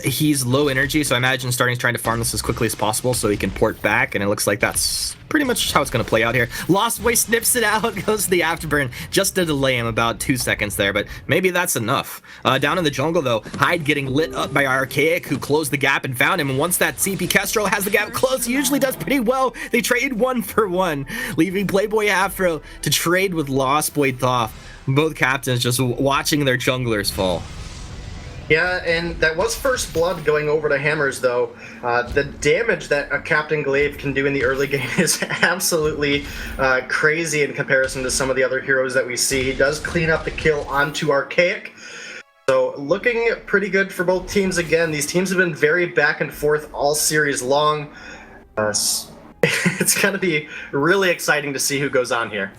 He's low energy, so I imagine starting trying to farm this as quickly as possible so he can port back, and it looks like that's pretty much how it's going to play out here. Lost Boy snips it out, goes to the afterburn, just to delay him about 2 seconds there, but maybe that's enough. Down in the jungle, though, Hyde getting lit up by Archaic, who closed the gap and found him, and once that CP Kestrel has the gap closed, he usually does pretty well. They trade 1 for 1, leaving Playboy Afro to trade with Lost Boy Toph. Both captains just watching their junglers fall. Yeah, and that was first blood going over to Hammers, though. The damage that a Captain Glaive can do in the early game is absolutely crazy in comparison to some of the other heroes that we see. He does clean up the kill onto Archaic. So looking pretty good for both teams again. These teams have been very back and forth all series long. It's going to be really exciting to see who goes on here.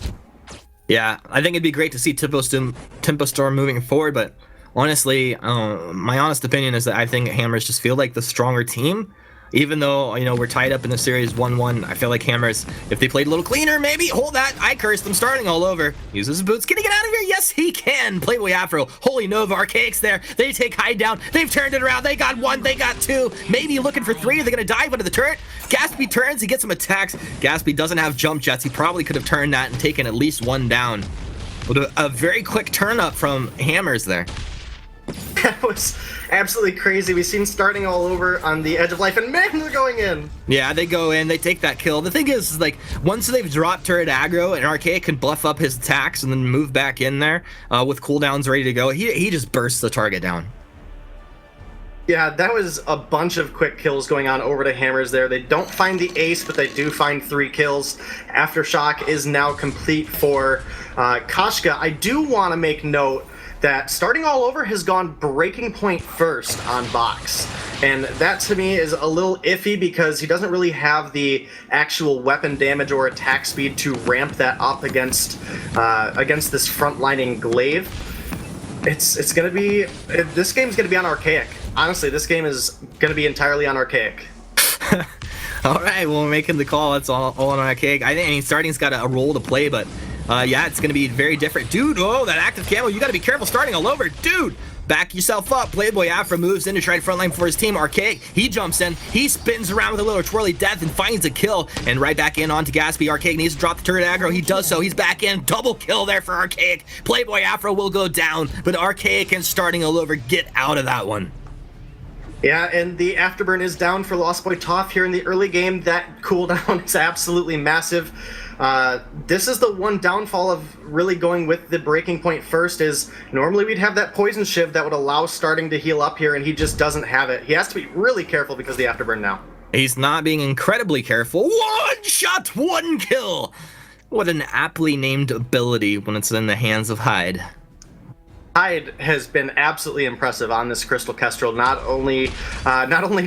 Yeah, I think it'd be great to see Tempo Storm moving forward, but honestly, my honest opinion is that I think Hammers just feel like the stronger team. Even though, we're tied up in the series 1-1, I feel like Hammers, if they played a little cleaner, maybe, hold that, I cursed them starting all over. Uses his boots, can he get out of here? Yes, he can. Playboy Afro, Holy Nova, Archaic's there. They take Hyde down, they've turned it around, they got 1, they got 2, maybe looking for 3, are they gonna dive into the turret? Gatsby turns, he gets some attacks. Gatsby doesn't have jump jets, he probably could have turned that and taken at least 1 down. With a very quick turn up from Hammers there. That was absolutely crazy. We've seen starting all over on the edge of life, and man, they're going in. Yeah, they go in, they take that kill. The thing is, like, once they've dropped turret aggro, and Archaic can buff up his attacks and then move back in there with cooldowns ready to go, he just bursts the target down. Yeah, that was a bunch of quick kills going on over to Hammers there. They don't find the ace, but they do find 3 kills. Aftershock is now complete for Koshka. I do want to make note that starting all over has gone breaking point first on box, and that to me is a little iffy because he doesn't really have the actual weapon damage or attack speed to ramp that up against this frontlining Glaive. It's gonna be, this game's gonna be on Archaic. Honestly, this game is gonna be entirely on Archaic. All right, well, we're making the call. It's all on Archaic. I think starting's got a role to play, but yeah, it's going to be very different. Dude, that active camo, you got to be careful starting all over. Dude, back yourself up. Playboy Afro moves in to try to frontline for his team. Archaic, he jumps in. He spins around with a little twirly death and finds a kill. And right back in onto Gatsby. Archaic needs to drop the turret aggro. He does so. He's back in. Double kill there for Archaic. Playboy Afro will go down, but Archaic and starting all over get out of that one. Yeah, and the afterburn is down for Lost Boy Toph here in the early game. That cooldown is absolutely massive. This is the one downfall of really going with the breaking point first is normally we'd have that poison shiv that would allow starting to heal up here, and he just doesn't have it. He has to be really careful because of the afterburn now. He's not being incredibly careful. One shot, one kill! What an aptly named ability when it's in the hands of Hyde. Hyde has been absolutely impressive on this Crystal Kestrel, not only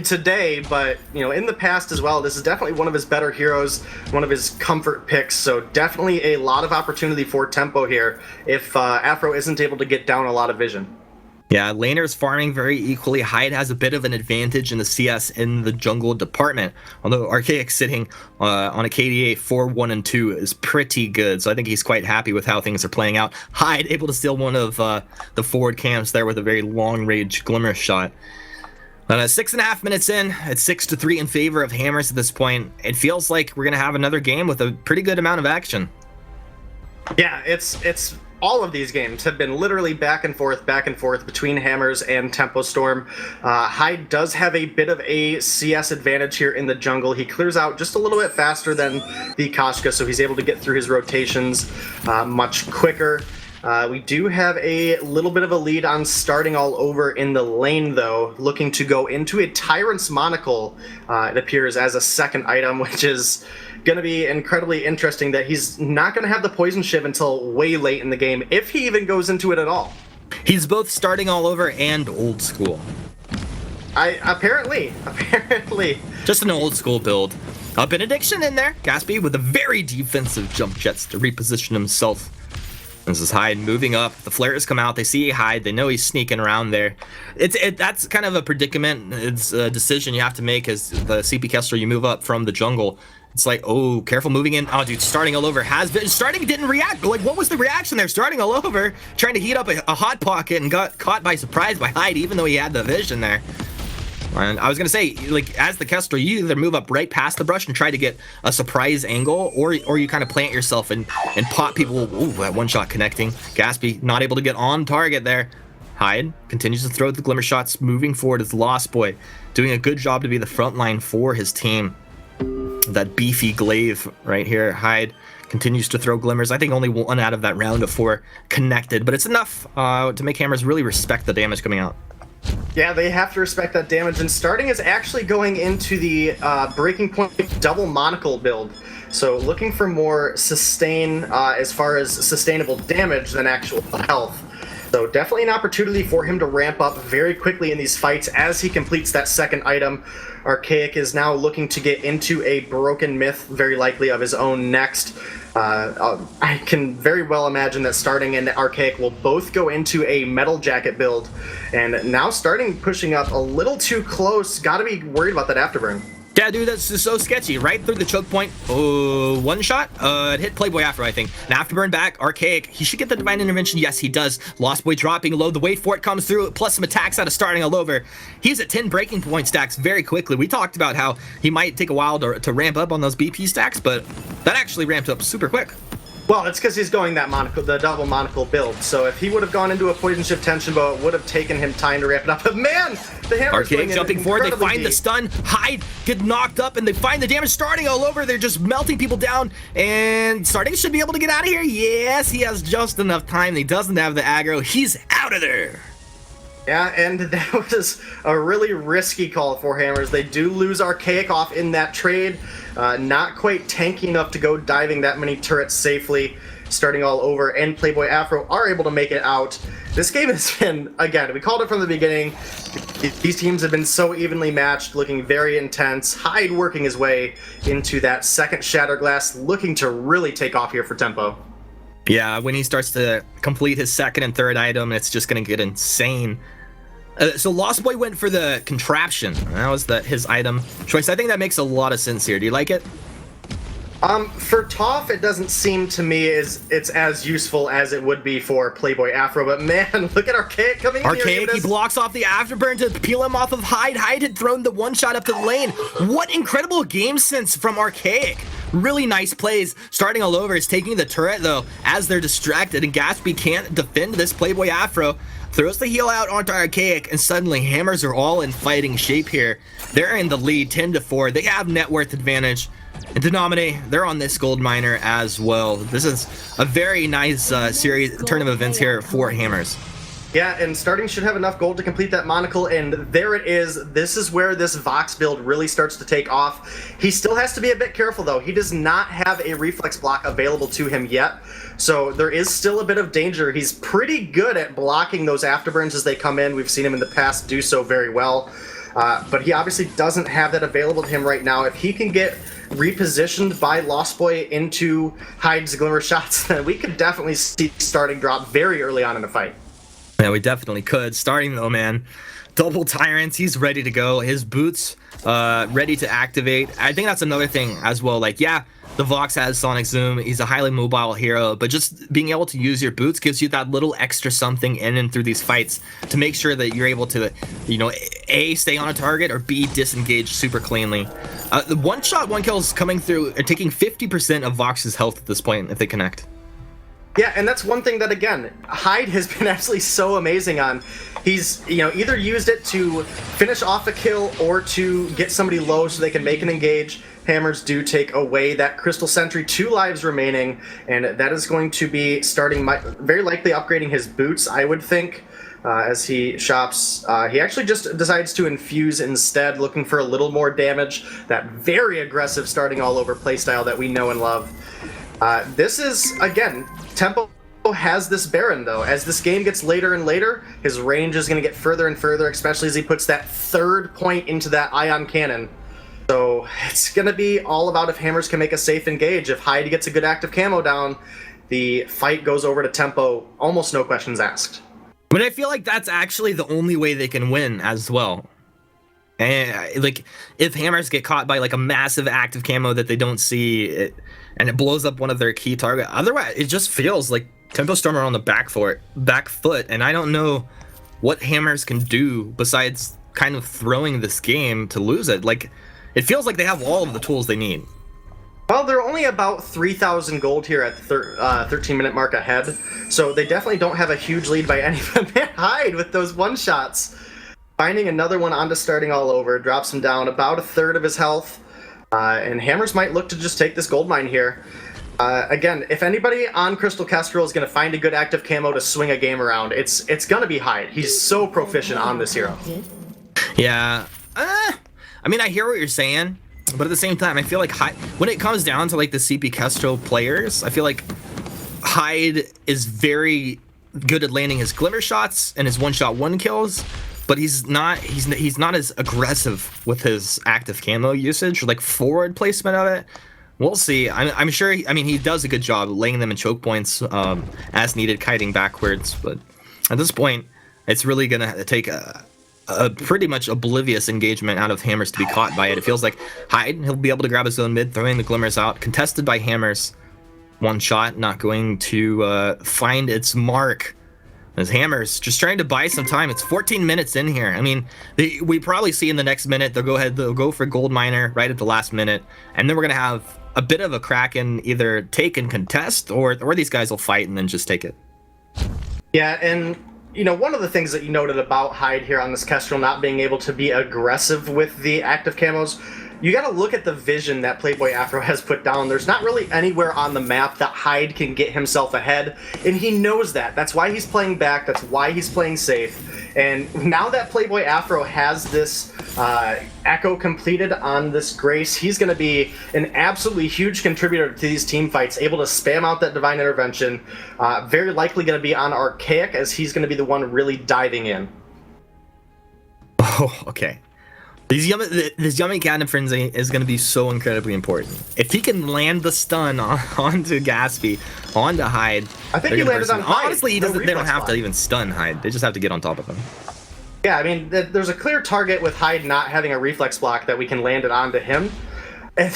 today, but in the past as well. This is definitely one of his better heroes, one of his comfort picks. So definitely a lot of opportunity for tempo here if Afro isn't able to get down a lot of vision. Yeah, laners farming very equally. Hyde has a bit of an advantage in the CS in the jungle department. Although Archaic sitting on a KDA 4-1-2 is pretty good, so I think he's quite happy with how things are playing out. Hyde able to steal one of the forward camps there with a very long-range glimmer shot. 6.5 minutes in, it's 6-3 in favor of Hammers at this point. It feels like we're going to have another game with a pretty good amount of action. Yeah, it's all of these games have been literally back and forth between Hammers and Tempo Storm. Hyde does have a bit of a CS advantage here in the jungle. He clears out just a little bit faster than the Koshka, so he's able to get through his rotations much quicker. We do have a little bit of a lead on starting all over in the lane, though, looking to go into a Tyrant's Monocle, it appears, as a second item, which is going to be incredibly interesting that he's not going to have the Poison Shiv until way late in the game, if he even goes into it at all. He's both starting all over and old school. Apparently. Just an old school build. Benediction in there, Gatsby with a very defensive jump jets to reposition himself. This is Hyde moving up. The flares come out. They see Hyde. They know he's sneaking around there. That's kind of a predicament. It's a decision you have to make as the CP Kessler. You move up from the jungle. It's like, oh, careful moving in. Oh, dude, starting all over has been. Starting didn't react. Like, what was the reaction there? Starting all over, trying to heat up a hot pocket and got caught by surprise by Hyde, even though he had the vision there. And I was gonna say, like, as the Kessler, you either move up right past the brush and try to get a surprise angle, or you kind of plant yourself and pop people. Ooh, that one shot connecting. Gatsby not able to get on target there. Hyde continues to throw the glimmer shots, moving forward as Lost Boy, doing a good job to be the front line for his team. That beefy glaive right here. Hyde continues to throw glimmers. I think only one out of that round of 4 connected, but it's enough to make Hammers really respect the damage coming out. Yeah, they have to respect that damage, and starting is actually going into the breaking point double monocle build. So looking for more sustain as far as sustainable damage than actual health. So definitely an opportunity for him to ramp up very quickly in these fights as he completes that second item. Archaic is now looking to get into a broken myth, very likely of his own next. I can very well imagine that starting and Archaic will both go into a metal jacket build. And now starting pushing up a little too close. Gotta be worried about that afterburn. Yeah, dude, that's just so sketchy. Right through the choke point. Oh, one shot. It hit Playboy Afro, I think. An afterburn back. Archaic. He should get the Divine Intervention. Yes, he does. Lost Boy dropping low. The wait for it comes through. Plus some attacks out of starting all over. He's at 10 breaking point stacks very quickly. We talked about how he might take a while to ramp up on those BP stacks, but that actually ramped up super quick. Well, it's because he's going that monocle, the double monocle build. So if he would have gone into a Poison Shift Tension Bow, it would have taken him time to ramp it up. But man, the Hammer's Archaic jumping forward, they find the stun, Hyde get knocked up, and they find the damage starting all over. They're just melting people down, and starting should be able to get out of here. Yes, he has just enough time. He doesn't have the aggro. He's out of there. Yeah, and that was a really risky call for Hammers. They do lose Archaic off in that trade. Not quite tanky enough to go diving that many turrets safely. Starting all over, and Playboy Afro are able to make it out. This game has been, again, we called it from the beginning. These teams have been so evenly matched, looking very intense. Hyde working his way into that second Shatterglass, looking to really take off here for tempo. Yeah, when he starts to complete his second and third item, it's just going to get insane. So Lost Boy went for the contraption. That was his item choice. I think that makes a lot of sense here. Do you like it? For Toph, it doesn't seem to me it's as useful as it would be for Playboy Afro, but man, look at Archaic coming in here. Archaic, he blocks off the afterburn to peel him off of Hyde. Hyde had thrown the one shot up the lane. What incredible game sense from Archaic. Really nice plays. Starting all over is taking the turret, though, as they're distracted, and Gatsby can't defend this Playboy Afro. throws the heal out onto Archaic, and suddenly Hammers are all in fighting shape here. They're in the lead 10-4. They have net worth advantage. And Denominate, they're on this gold miner as well. This is a very nice series turn of events here for Hammers. Yeah, and Starting should have enough gold to complete that monocle, and there it is. This is where this Vox build really starts to take off. He still has to be a bit careful, though. He does not have a reflex block available to him yet, so there is still a bit of danger. He's pretty good at blocking those afterburns as they come in. We've seen him in the past do so very well, but he obviously doesn't have that available to him right now. If he can get repositioned by Lost Boy into Hyde's Glimmer shots, then we could definitely see Starting drop very early on in the fight. Yeah, we definitely could. Starting though, man, double Tyrants, he's ready to go. His boots ready to activate. I think that's another thing as well. Like, yeah, the Vox has Sonic Zoom. He's a highly mobile hero, but just being able to use your boots gives you that little extra something in and through these fights to make sure that you're able to, you know, A, stay on a target, or B, disengage super cleanly. The one-shot, one-kills coming through and taking 50% of Vox's health at this point if they connect. Yeah, and that's one thing that, again, Hyde has been absolutely so amazing on. He's, you know, either used it to finish off a kill or to get somebody low so they can make an engage. Hammers do take away that Crystal Sentry, 2 lives remaining, and that is going to be Starting, very likely upgrading his boots, I would think, as he shops. He actually just decides to infuse instead, looking for a little more damage. That very aggressive Starting all over playstyle that we know and love. This is, again, Tempo has this Baron, though. As this game gets later and later, his range is going to get further and further, especially as he puts that 3rd point into that Ion Cannon. So it's going to be all about if Hammers can make a safe engage. If Hyde gets a good active camo down, the fight goes over to Tempo, almost no questions asked. But I feel like that's actually the only way they can win as well. And like, if Hammers get caught by like a massive active camo that they don't see, and it blows up one of their key target. Otherwise, it just feels like Tempo Storm are on the back foot, and I don't know what Hammers can do besides kind of throwing this game to lose it. Like, it feels like they have all of the tools they need. Well, they're only about 3,000 gold here at the 13-minute mark ahead, so they definitely don't have a huge lead by any man. Hyde with those one-shots. Finding another one onto Starting all over, drops him down about 1/3 of his health. And Hammers might look to just take this gold mine here. Again, if anybody on Crystal Kestrel is going to find a good active camo to swing a game around, it's going to be Hyde. He's so proficient on this hero. Yeah. I mean, I hear what you're saying, but at the same time, I feel like Hyde, when it comes down to like the CP Kestrel players, I feel like Hyde is very good at landing his glimmer shots and his one-shot one-kills. But he's not as aggressive with his active camo usage or like forward placement of it. We'll see. I'm sure. I mean, he does a good job laying them in choke points as needed, kiting backwards. But at this point, it's really gonna take a pretty much oblivious engagement out of Hammers to be caught by it. It feels like Hyde, he'll be able to grab his own mid, throwing the glimmers out, contested by Hammers. One shot, not going to find its mark. As Hammers just trying to buy some time. It's 14 minutes in here. I mean, we probably see in the next minute they'll go for gold miner right at the last minute, and then we're gonna have a bit of a crack in either take and contest, or these guys will fight and then just take it. Yeah, and you know, one of the things that you noted about Hyde here on this Kestrel not being able to be aggressive with the active camos, you got to look at the vision that Playboy Afro has put down. There's not really anywhere on the map that Hyde can get himself ahead, and he knows that. That's why he's playing back. That's why he's playing safe. And now that Playboy Afro has this Echo completed on this Grace, he's going to be an absolutely huge contributor to these team fights, able to spam out that Divine Intervention. Very likely going to be on Archaic, as he's going to be the one really diving in. Oh, okay. This Yummy Catnip Frenzy is going to be so incredibly important. If he can land the stun onto Gatsby, onto Hyde, I think he landed on Hyde. Honestly, they don't have to even stun Hyde. They just have to get on top of him. Yeah, I mean, there's a clear target with Hyde not having a reflex block that we can land it onto him. And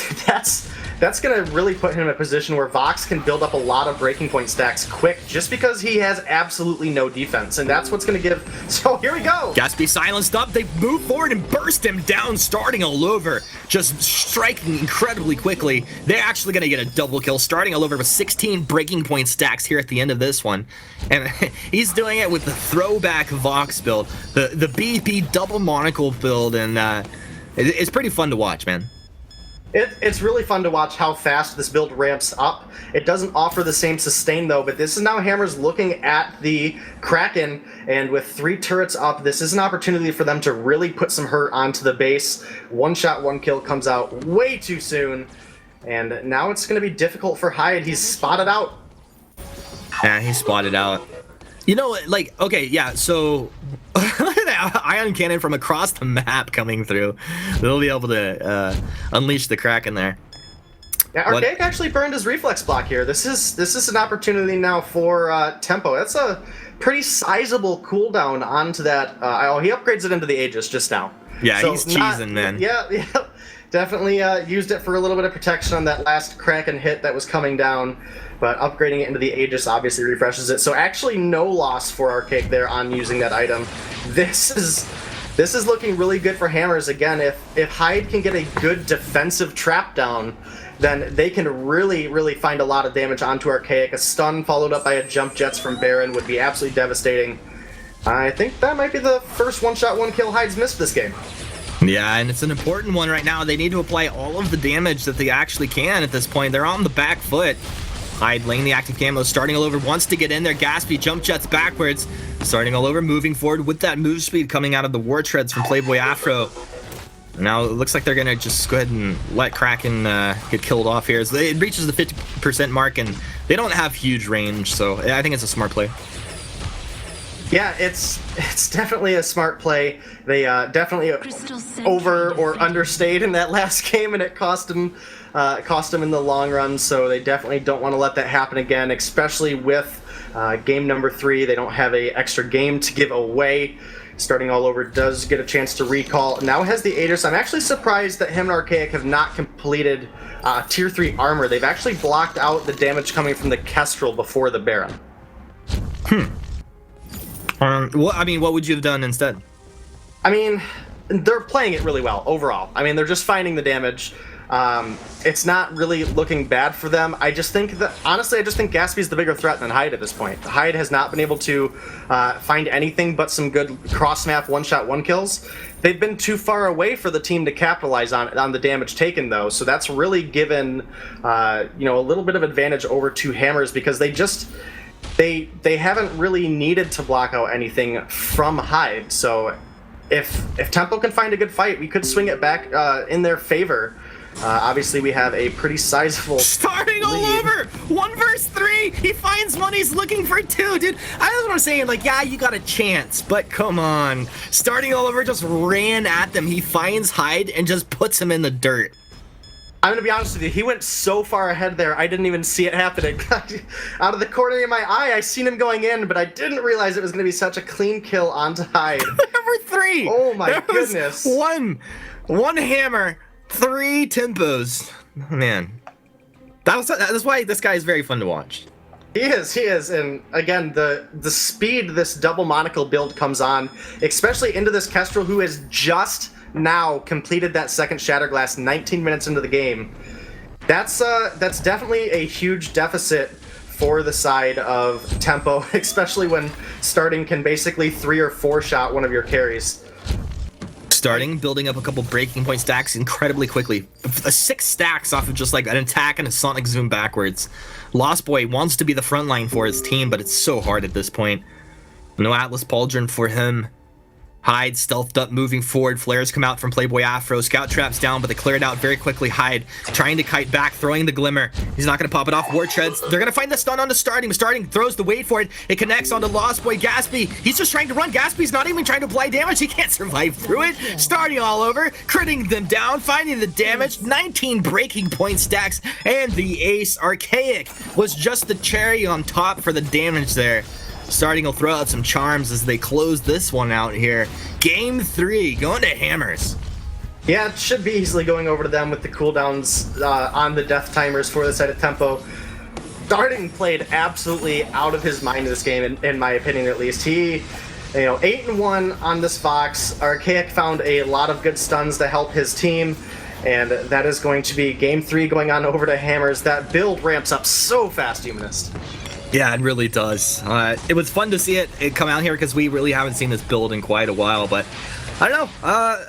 that's going to really put him in a position where Vox can build up a lot of breaking point stacks quick just because he has absolutely no defense, and that's what's going to give... So here we go! Gatsby silenced up, they move forward and burst him down, starting all over, just striking incredibly quickly. They're actually going to get a double kill, starting all over with 16 breaking point stacks here at the end of this one. And he's doing it with the throwback Vox build, the BP double monocle build, and it's pretty fun to watch, man. It's really fun to watch how fast this build ramps up. It doesn't offer the same sustain though, but this is now Hammers looking at the Kraken, and with 3 turrets up, this is an opportunity for them to really put some hurt onto the base. One shot, one kill comes out way too soon, and now it's going to be difficult for Hyde. He's spotted out. Yeah, he's spotted out. You know, like, okay, yeah, so look at that ion cannon from across the map coming through. They'll be able to unleash the Kraken there. Yeah, Archaic actually burned his reflex block here. This is an opportunity now for Tempo. That's a pretty sizable cooldown onto that. Oh, he upgrades it into the Aegis just now. Yeah, So he's cheesing, man. Yeah, definitely used it for a little bit of protection on that last Kraken hit that was coming down. But upgrading it into the Aegis obviously refreshes it. So actually no loss for Archaic there on using that item. This is looking really good for Hammers. Again, if Hyde can get a good defensive trap down, then they can really find a lot of damage onto Archaic. A stun followed up by a jump jets from Baron would be absolutely devastating. I think that might be the first one-shot, one-kill Hyde's missed this game. Yeah, and it's an important one right now. They need to apply all of the damage that they actually can at this point. They're on the back foot. Hyde laying the active camo, starting all over, wants to get in there. Gatsby jump jets backwards, starting all over, moving forward with that move speed coming out of the war treads from Playboy Afro. Now it looks like they're gonna just go ahead and let Kraken get killed off here. So it reaches the 50% mark, and they don't have huge range, so I think it's a smart play. Yeah, it's definitely a smart play. They definitely over or understayed in that last game, and it cost them in the long run. So they definitely don't want to let that happen again, especially with game number 3. They don't have a extra game to give away. Starting all over does get a chance to recall. Now has the Aegis. I'm actually surprised that him and Archaic have not completed tier 3 armor. They've actually blocked out the damage coming from the Kestrel before the Baron. What would you have done instead? I mean, they're playing it really well overall. I mean, they're just finding the damage. It's not really looking bad for them. I just think that, honestly, I just think Gatsby's the bigger threat than Hyde at this point. Hyde has not been able to find anything but some good cross-map one-shot, one-kills. They've been too far away for the team to capitalize on the damage taken, though. So that's really given a little bit of advantage over to Hammers, because they haven't really needed to block out anything from Hyde. So if Tempo can find a good fight, we could swing it back in their favor. Obviously, we have a pretty sizable starting all lead. over 1 versus 3. He finds one. He's looking for 2, dude. I was what I'm saying. Like, yeah, you got a chance, but come on. Starting all over just ran at them. He finds Hyde and just puts him in the dirt. I'm going to be honest with you, he went so far ahead there, I didn't even see it happening. Out of the corner of my eye, I seen him going in, but I didn't realize it was going to be such a clean kill onto Hyde. Number 3. Oh my There was goodness. One hammer, 3 tempos. Man. That's why this guy is very fun to watch. He is, and again, the speed this double monocle build comes on, especially into this Kestrel who has just now completed that second Shatterglass 19 minutes into the game. That's definitely a huge deficit for the side of Tempo, especially when starting can basically 3 or 4 shot one of your carries. Starting, building up a couple breaking point stacks incredibly quickly. 6 stacks off of just like an attack and a sonic zoom backwards. Lost Boy wants to be the front line for his team, but it's so hard at this point. No Atlas Pauldron for him. Hyde stealthed up, moving forward. Flares come out from Playboy Afro. Scout traps down, but they clear it out very quickly. Hyde trying to kite back, throwing the Glimmer. He's not going to pop it off. War treads. They're going to find the stun on the Starting. Starting throws the wait for it. It connects onto Lost Boy. Gatsby. He's just trying to run. Gatsby's not even trying to apply damage. He can't survive through it. Starting all over, critting them down, finding the damage. 19 breaking point stacks, and the ace. Archaic was just the cherry on top for the damage there. Starting will throw out some charms as they close this one out here. Game 3, going to Hammers. Yeah, it should be easily going over to them with the cooldowns on the death timers for the side of Tempo. Darting played absolutely out of his mind in this game, in my opinion at least. He, 8-1 on this Fox. Archaic found a lot of good stuns to help his team, and that is going to be Game 3 going on over to Hammers. That build ramps up so fast, Humanist. Yeah, it really does. It was fun to see it come out here because we really haven't seen this build in quite a while, but I don't know.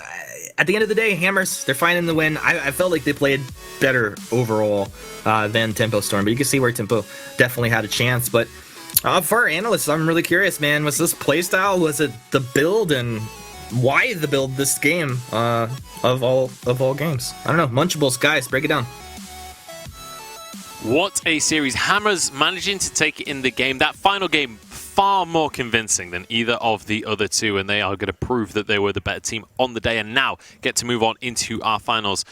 At the end of the day, Hammers, they're finding the win. I felt like they played better overall than Tempo Storm, but you can see where Tempo definitely had a chance. But for our analysts, I'm really curious, man. Was this playstyle? Was it the build? And why the build this game of all games? I don't know. Munchables, guys, break it down. What a series. Hammers managing to take it in the game. That final game, far more convincing than either of the other two, and they are going to prove that they were the better team on the day and now get to move on into our finals.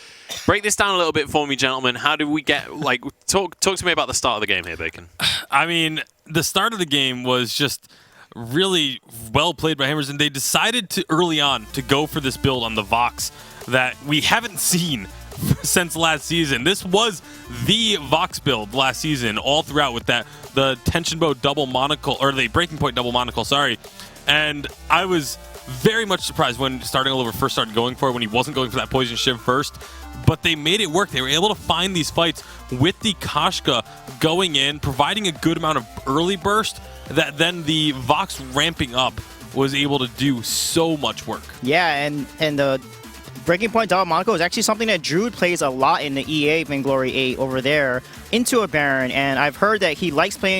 Break this down a little bit for me, gentlemen. How did we get, talk to me about the start of the game here, Bacon. I mean, the start of the game was just really well played by Hammers, and they decided to early on to go for this build on the Vox that we haven't seen since last season. This was the Vox build last season, all throughout with the tension bow double monocle, or the breaking point double monocle, sorry. And I was very much surprised when Starting All Over first started going for it, when he wasn't going for that poison shiv first. But they made it work. They were able to find these fights with the Kashka going in, providing a good amount of early burst that then the Vox ramping up was able to do so much work. Yeah, and the Breaking Point Double Monaco is actually something that Druid plays a lot in the EA Vainglory 8 over there into a Baron, and I've heard that he likes playing